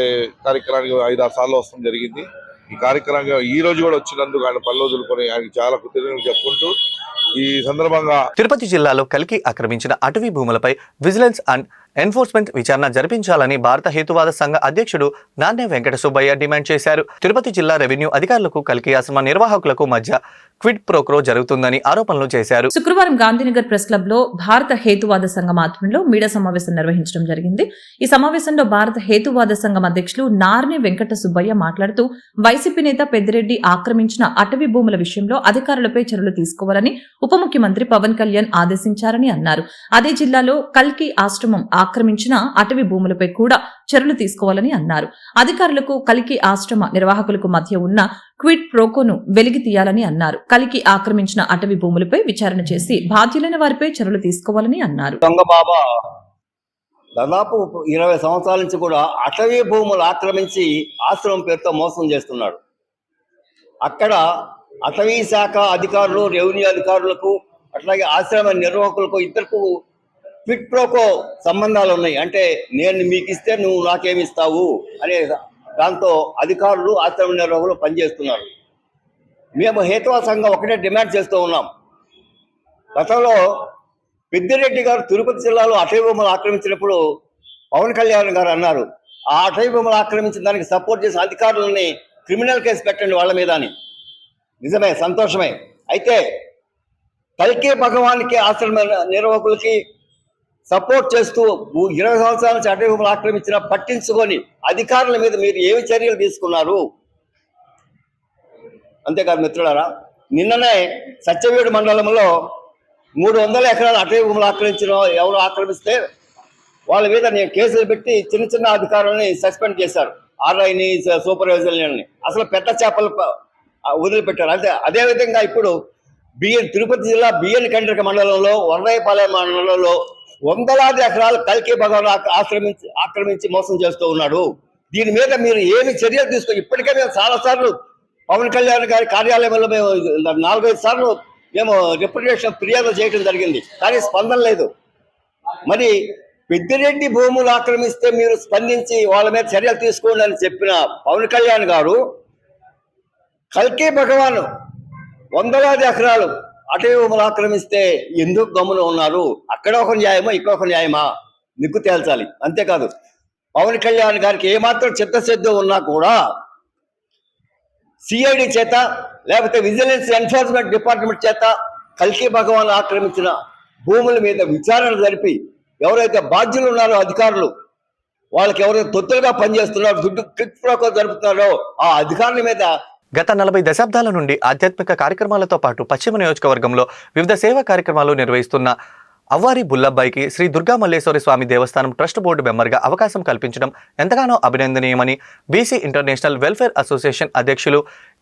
కార్యక్రమానికి 5-6 సార్లు వస్తడం జరిగింది. ఈ కార్యక్రమంగా ఈ రోజు కూడా వచ్చినందుకు ఆయన పనులు వదులుకొని ఆయనకి చాలా కృతజ్ఞతలు చెప్పుకుంటూ ఈ సందర్భంగా తిరుపతి జిల్లాలో కల్కి ఆక్రమించిన అటవీ భూములపై విజిలెన్స్ అండ్ ఎన్ఫోర్స్మెంట్ విచారణ జరిపించాలని భారత హేతువాద సంఘ అధ్యక్షుడు నాన్నే వెంకట సుబ్బయ్య డిమాండ్ చేశారు. తిరుపతి జిల్లా రెవెన్యూ అధికారులకు కల్కి ఆశ్రమ నిర్వాహకులకు మధ్య క్విడ్ ప్రోక్రో జరుగుతుందని ఆరోపణలు చేశారు. శుక్రవారం గాంధీనగర్ ప్రెస్ క్లబ్ లో భారత హేతువాద సంఘం ఆధ్వర్యంలో మీడియా సమావేశం నిర్వహించడం జరిగింది. ఈ సమావేశంలో భారత హేతువాద సంఘం అధ్యక్షులు నార్నే వెంకట సుబ్బయ్య మాట్లాడుతూ వైసీపీ నేత పెద్దిరెడ్డి ఆక్రమించిన అటవీ భూముల విషయంలో అధికారులపై చర్యలు తీసుకోవాలని ఉప ముఖ్యమంత్రి పవన్ కళ్యాణ్ ఆదేశించారని అన్నారు. అదే జిల్లాలో కల్కి ఆశ్రమం ఆక్రమించిన అటవీ భూములపై కూడా చర్యలు తీసుకోవాలని అన్నారు. అధికారులకు కల్కి ఆశ్రమ నిర్వాహకులకు మధ్య ఉన్న క్విడ్ ప్రోకోను వెలికి తీయాలని అన్నారు. కల్కి ఆక్రమించిన అటవీ భూములపై విచారణ చేసి బాధ్యులైన వారిపై చర్యలు తీసుకోవాలని అన్నారు. దొంగబాబా దాదాపు 20 సంవత్సరాల నుంచి కూడా అటవీ భూములు ఆక్రమించి ఆశ్రమం పేరుతో మోసం చేస్తున్నాడు. అక్కడ అటవీ శాఖ అధికారులు, రెవెన్యూ అధికారులకు అట్లాగే ఆశ్రమ నిర్వాహకులకు ఇద్దరికి క్విట్ ప్రోకో సంబంధాలు ఉన్నాయి. అంటే నేను మీకు ఇస్తే నువ్వు నాకేమి ఇస్తావు అనే దాంతో అధికారులు ఆశ్రమ నిర్వాహకులు పనిచేస్తున్నారు. మేము హేతువా సంఘం ఒకటే డిమాండ్ చేస్తూ ఉన్నాం. గతంలో పెద్దిరెడ్డి గారు తిరుపతి జిల్లాలో అటవీ భూములు ఆక్రమించినప్పుడు పవన్ కళ్యాణ్ గారు అన్నారు, ఆ అటవీ భూములు ఆక్రమించిన దానికి సపోర్ట్ చేసిన అధికారులని క్రిమినల్ కేసు పెట్టండి వాళ్ళ మీద అని. నిజమే, సంతోషమే. అయితే కల్కి భగవాన్కి ఆశ్రమ నిర్వాహకులకి సపోర్ట్ చేస్తూ 20 సంవత్సరాల నుంచి అటవీ భూములు ఆక్రమించిన పట్టించుకొని అధికారుల మీద మీరు ఏమి చర్యలు తీసుకున్నారు? అంతేకాదు మిత్రులారా, నిన్ననే సత్యవేడు మండలంలో 300 ఎకరాల అటవీ భూములు ఎవరు ఆక్రమిస్తే వాళ్ళ మీద నేను కేసులు పెట్టి చిన్న అధికారులని సస్పెండ్ చేశారు. ఆర్ఐని, సూపర్వైజర్ని, అసలు పెద్ద చేపలు వదిలిపెట్టారు. అదేవిధంగా ఇప్పుడు తిరుపతి జిల్లా బిఎన్ కండ్రిక మండలంలో వరదయ్యపాలెం మండలంలో వందలాది ఎకరాలు కల్కి భగవాన్ ఆక్రమించి మోసం చేస్తూ ఉన్నాడు. దీని మీద మీరు ఏమి చర్యలు తీసుకొని, ఇప్పటికే మేము చాలాసార్లు పవన్ కళ్యాణ్ గారి కార్యాలయంలో మేము 4-5 సార్లు మేము రిప్రజెంటేషన్ ఫిర్యాదు చేయడం జరిగింది, కానీ స్పందన లేదు. మరి పెద్దిరెడ్డి భూములు ఆక్రమిస్తే మీరు స్పందించి వాళ్ళ మీద చర్యలు తీసుకోండి అని చెప్పిన పవన్ కళ్యాణ్ గారు కల్కి భగవాన్ వందలాది ఎకరాలు అటవీ భూములు ఆక్రమిస్తే ఎందుకు గమ్మున ఉన్నారు? అక్కడ ఒక న్యాయమా, ఇక్కడ ఒక న్యాయమా నిగ్గు తేల్చాలి. అంతేకాదు పవన్ కళ్యాణ్ గారికి ఏమాత్రం చిత్తశుద్ధి ఉన్నా కూడా సిఐడి చేత లేకపోతే విజిలెన్స్ ఎన్ఫోర్స్మెంట్ డిపార్ట్మెంట్ చేత కల్కి భగవాన్ ఆక్రమించిన భూముల మీద విచారణ జరిపి ఎవరైతే బాధ్యులు ఉన్నారో అధికారులు, వాళ్ళకి ఎవరైతే తొత్తులుగా పనిచేస్తున్నారో, దుడ్డు క్విక్ ప్రోకో జరుపుతున్నారో ఆ అధికారుల మీద గత 40 దశాబ్దాల నుండి ఆధ్యాత్మిక కార్యక్రమాలతో పాటు పశ్చిమ నియోజకవర్గంలో వివిధ సేవా కార్యక్రమాలు నిర్వహిస్తున్న అవ్వారి బుల్లబ్బాయికి శ్రీ దుర్గా మల్లేశ్వరి స్వామి దేవస్థానం ట్రస్ట్ బోర్డు మెంబర్గా అవకాశం కల్పించడం ఎంతగానో అభినందనీయమని బీసీ ఇంటర్నేషనల్ వెల్ఫేర్ అసోసియేషన్ అధ్యక్షులు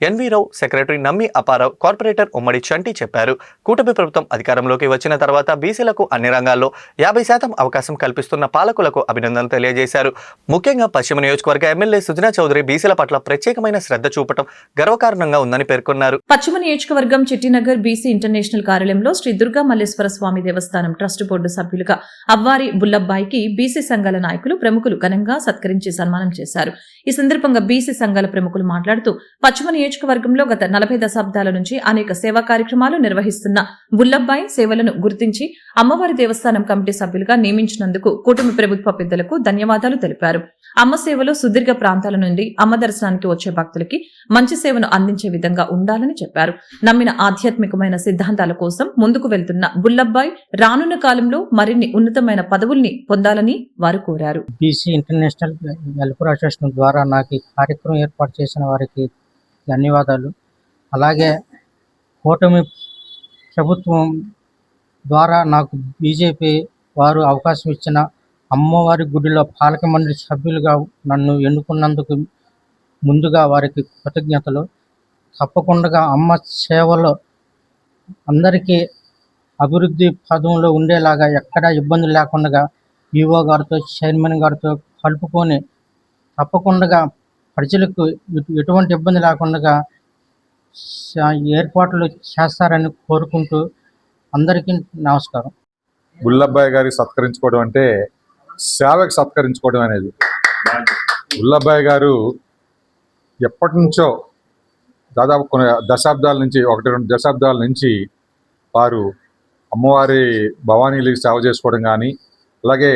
ఎన్వి రావు, సెక్రటరీ నమ్మి అపారావు, కార్పొరేటర్ ఉమ్మడి చంటి చెప్పారు. కూటమి ప్రభుత్వం అధికారంలోకి వచ్చిన తర్వాత బీసీలకు అన్ని రంగాల్లో 50% అవకాశం కల్పిస్తున్న పాలకులకు అభినందనలు తెలియజేశారు. ముఖ్యంగా పశ్చిమ నియోజకవర్గ ఎమ్మెల్యే సుజనా చౌదరి బీసీల పట్ల ప్రత్యేకమైన శ్రద్ధ చూపడం గర్వకారణంగా ఉందని పేర్కొన్నారు. పశ్చిమ నియోజకవర్గం చిట్టినగర్ బీసీ ఇంటర్నేషనల్ కార్యాలయంలో శ్రీ దుర్గా మల్లేశ్వర స్వామి దేవస్థానం ట్రస్ట్ బోర్డు సభ్యులుగా అవ్వారి బుల్లబ్బాయికి బీసీ సంఘాల నాయకులు, ప్రముఖులు ఘనంగా సత్కరించి సన్మానం చేశారు. ఈ సందర్భంగా బీసీ సంఘాల ప్రముఖులు మాట్లాడుతూ పశ్చిమ నియోజకవర్గంలో గత 40 దశాబ్దాల నుంచి అనేక సేవా కార్యక్రమాలు నిర్వహిస్తున్న బుల్లబ్బాయి సేవలను గుర్తించి అమ్మవారి దేవస్థానం కమిటీ సభ్యులుగా నియమించినందుకు కూటమి ప్రభుత్వ పెద్దలకు ధన్యవాదాలు తెలిపారు. అమ్మ సేవలు సుదీర్ఘ ప్రాంతాల నుండి అమ్మ దర్శనానికి వచ్చే భక్తులకి మంచి సేవను అందించే విధంగా ఉండాలని చెప్పారు. నమ్మిన ఆధ్యాత్మికమైన సిద్ధాంతాల కోసం ముందుకు వెళ్తున్న బుల్లబ్బాయి రానున్న కాలంలో మరిన్ని ఉన్నతమైన పదవుల్ని పొందాలని వారు కోరారు. బీసీ ఇంటర్నేషనల్ వెల్ఫేర్ అసోసియేషన్ ద్వారా నాకు ఈ కార్యక్రమం ఏర్పాటు చేసిన వారికి ధన్యవాదాలు. అలాగే కూటమి ప్రభుత్వం ద్వారా నాకు బీజేపీ వారు అవకాశం ఇచ్చిన అమ్మవారి గుడిలో పాలక మండలి సభ్యులుగా నన్ను ఎన్నుకున్నందుకు ముందుగా వారికి కృతజ్ఞతలు. తప్పకుండా అమ్మ సేవలో అందరికీ అభివృద్ధి పదంలో ఉండేలాగా ఎక్కడ ఇబ్బంది లేకుండా ఈఓ గారితో, చైర్మన్ గారితో కలుపుకొని తప్పకుండా ప్రజలకు ఎటువంటి ఇబ్బంది లేకుండా ఏర్పాట్లు చేస్తారని కోరుకుంటూ అందరికీ నమస్కారం. బుల్లబ్బాయి గారికి సత్కరించుకోవడం అంటే సేవకి సత్కరించుకోవడం అనేది. బుల్లబ్బాయి గారు ఎప్పటి నుంచో దాదాపు కొన్ని దశాబ్దాల నుంచి 1-2 దశాబ్దాల నుంచి వారు అమ్మవారి భవానీలకి సేవ చేసుకోవడం కానీ, అలాగే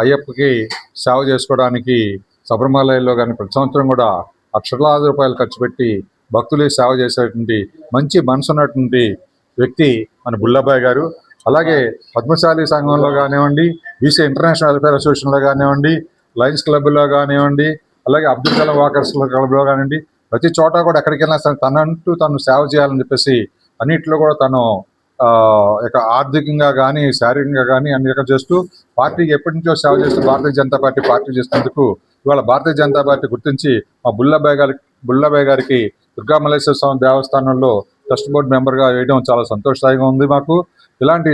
అయ్యప్పకి సేవ చేసుకోవడానికి శబరిమలలో కానీ ప్రతి సంవత్సరం కూడా లక్షలాది రూపాయలు ఖర్చు పెట్టి భక్తులకి సేవ చేసేటువంటి మంచి మనసు ఉన్నటువంటి వ్యక్తి మన బుల్లబ్బాయి గారు. అలాగే పద్మశాలి సంఘంలో కానివ్వండి, బీసీ ఇంటర్నేషనల్ వెల్ఫేర్ అసోసియేషన్లో కానివ్వండి, లయన్స్ క్లబ్లో కానివ్వండి, అలాగే అబ్దుల్ కలాం వాకర్స్ క్లబ్లో కానివ్వండి, ప్రతి చోట కూడా ఎక్కడికి వెళ్ళినా సరే తనంటూ తను సేవ చేయాలని చెప్పేసి అన్నింటిలో కూడా తను ఆర్థికంగా కానీ, శారీరకంగా కానీ అన్ని రకాలు చేస్తూ పార్టీకి ఎప్పటి నుంచో సేవ చేస్తూ భారతీయ జనతా పార్టీ చేసినందుకు ఇవాళ భారతీయ జనతా పార్టీ గుర్తించి మా బుల్లబ్బాయి గారికి దుర్గా మల్లేశ్వర స్వామి దేవస్థానంలో ట్రస్ట్ బోర్డు మెంబర్గా వేయడం చాలా సంతోషదాయంగా ఉంది మాకు. ఇలాంటి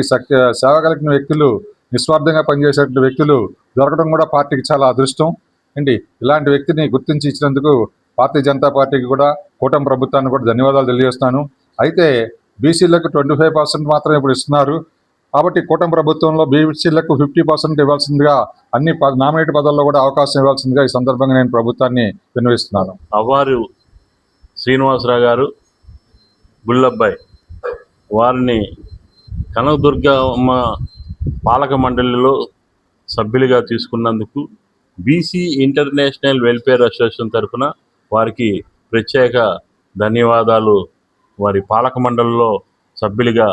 సేవ కలిగిన వ్యక్తులు, నిస్వార్థంగా పనిచేసే వ్యక్తులు దొరకడం కూడా పార్టీకి చాలా అదృష్టం అండి. ఇలాంటి వ్యక్తిని గుర్తించి ఇచ్చినందుకు భారతీయ జనతా పార్టీకి కూడా, కూటమి ప్రభుత్వానికి కూడా ధన్యవాదాలు తెలియజేస్తాను. అయితే బీసీలకు 25% మాత్రమే ఇప్పుడు ఇస్తున్నారు. కాబట్టి కూటమి ప్రభుత్వంలో బీసీలకు 50% ఇవ్వాల్సిందిగా అన్ని నామినేట్ పదవుల్లో కూడా అవకాశం ఇవ్వాల్సిందిగా ఈ సందర్భంగా నేను ప్రభుత్వాన్ని విన్నవిస్తున్నాను. అవ్వారు శ్రీనివాసరావు గారు గుల్లబ్బాయి వారిని కనకదుర్గమ్మ పాలక మండలిలో సభ్యులుగా తీసుకున్నందుకు బీసీ ఇంటర్నేషనల్ వెల్ఫేర్ అసోసియేషన్ తరఫున వారికి ప్రత్యేక ధన్యవాదాలు. వారి పాలక మండలిలో సభ్యులుగా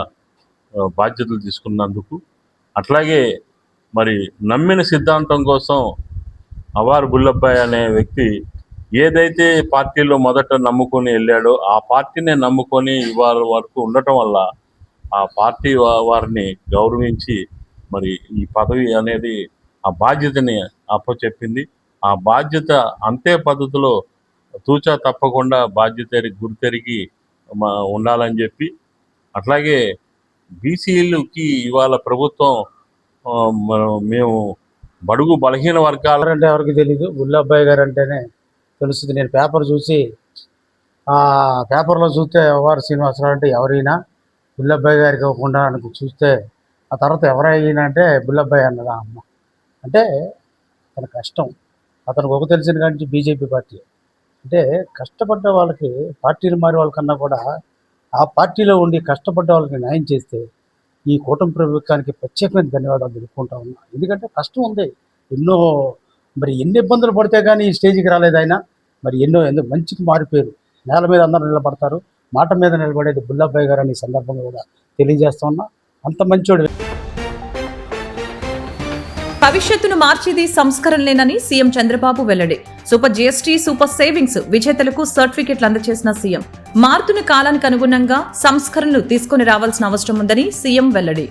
బాధ్యతలు తీసుకున్నందుకు. అట్లాగే మరి నమ్మిన సిద్ధాంతం కోసం అవ్వారు బుల్లబ్బాయి అనే వ్యక్తి ఏదైతే పార్టీలో మొదట నమ్ముకొని వెళ్ళాడో ఆ పార్టీనే నమ్ముకొని ఇవాళ వరకు ఉండటం వల్ల ఆ పార్టీ వారిని గౌరవించి మరి ఈ పదవి అనేది ఆ బాధ్యతని అప్పచెప్పింది. ఆ బాధ్యత అంతే పద్ధతిలో తూచా తప్పకుండా బాధ్యత గుర్తెరిగి ఉండాలని చెప్పి, అట్లాగే బీసీలకి ఇవాళ ప్రభుత్వం మేము బడుగు బలహీన వర్గాలు అంటే ఎవరికి తెలీదు, బుల్లబ్బాయి గారు అంటేనే తెలుస్తుంది. నేను పేపర్ చూసి పేపర్లో చూస్తే అవ్వారు శ్రీనివాసరావు అంటే ఎవరైనా బుల్లబ్బాయి గారికి ఇవ్వకుండా చూస్తే ఆ తర్వాత ఎవరైనా అంటే బుల్లబ్బాయి అన్నదా అమ్మ అంటే తన కష్టం. అతనికి ఒక తెలిసిన కానీ బీజేపీ పార్టీ అంటే కష్టపడ్డ వాళ్ళకి పార్టీలు మారే వాళ్ళకన్నా కూడా ఆ పార్టీలో ఉండి కష్టపడ్డ వాళ్ళకి న్యాయం చేస్తే ఈ కూటమి ప్రభుత్వానికి ప్రత్యేకమైన ధన్యవాదాలు తెలుపుకుంటా ఉన్నా. ఎందుకంటే కష్టం ఉంది, ఎన్ని ఇబ్బందులు పడితే కానీ ఈ స్టేజ్కి రాలేదు ఆయన. మరి ఎన్నో మంచికి మారిపోయారు. నేల మీద అందరూ నిలబడతారు, మాట మీద నిలబడేది బుల్లబ్బాయి గారు అని సందర్భంగా కూడా తెలియజేస్తా ఉన్నా. అంత మంచోడు. భవిష్యత్తును మార్చేది సంస్కరణలేనని సీఎం చంద్రబాబు వెల్లడి. సూపర్ జీఎస్టీ, సూపర్ సేవింగ్స్ విజేతలకు సర్టిఫికెట్లు అందజేసిన సీఎం మారుతున్న కాలానికి అనుగుణంగా సంస్కరణలు తీసుకుని రావాల్సిన అవసరం ఉందని సీఎం వెల్లడి.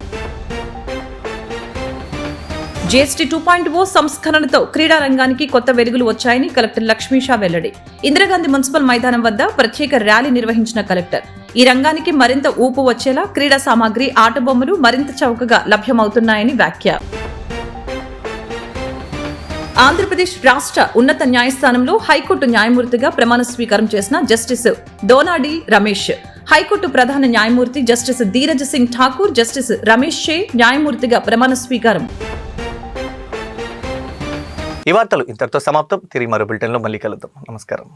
జీఎస్టీ 2.0 సంస్కరణతో క్రీడా రంగానికి కొత్త వెలుగులు వచ్చాయని కలెక్టర్ లక్ష్మీషా వెల్లడి. ఇందిరాగాంధీ మున్సిపల్ మైదానం వద్ద ప్రత్యేక ర్యాలీ నిర్వహించిన కలెక్టర్ ఈ రంగానికి మరింత ఊపు వచ్చేలా క్రీడా సామాగ్రి, ఆట బొమ్మలు మరింత చౌకగా లభ్యమవుతున్నాయని వ్యాఖ్య. ఆంధ్రప్రదేశ్ రాష్ట్ర ఉన్నత న్యాయస్థానంలో హైకోర్టు న్యాయమూర్తిగా ప్రమాణ స్వీకారం చేసిన జస్టిస్ దోనాడి రమేష్, హైకోర్టు ప్రధాన న్యాయమూర్తి జస్టిస్ ధీరజ్ సింగ్ ఠాకూర్, జస్టిస్ రమేష్ షే న్యాయమూర్తిగా ప్రమాణ స్వీకారం. ఈ వార్తలు ఇంతటితో సమాప్తం. తిరిగి మరో బులెటిన్లో మళ్ళీ కలుద్దాం. నమస్కారం.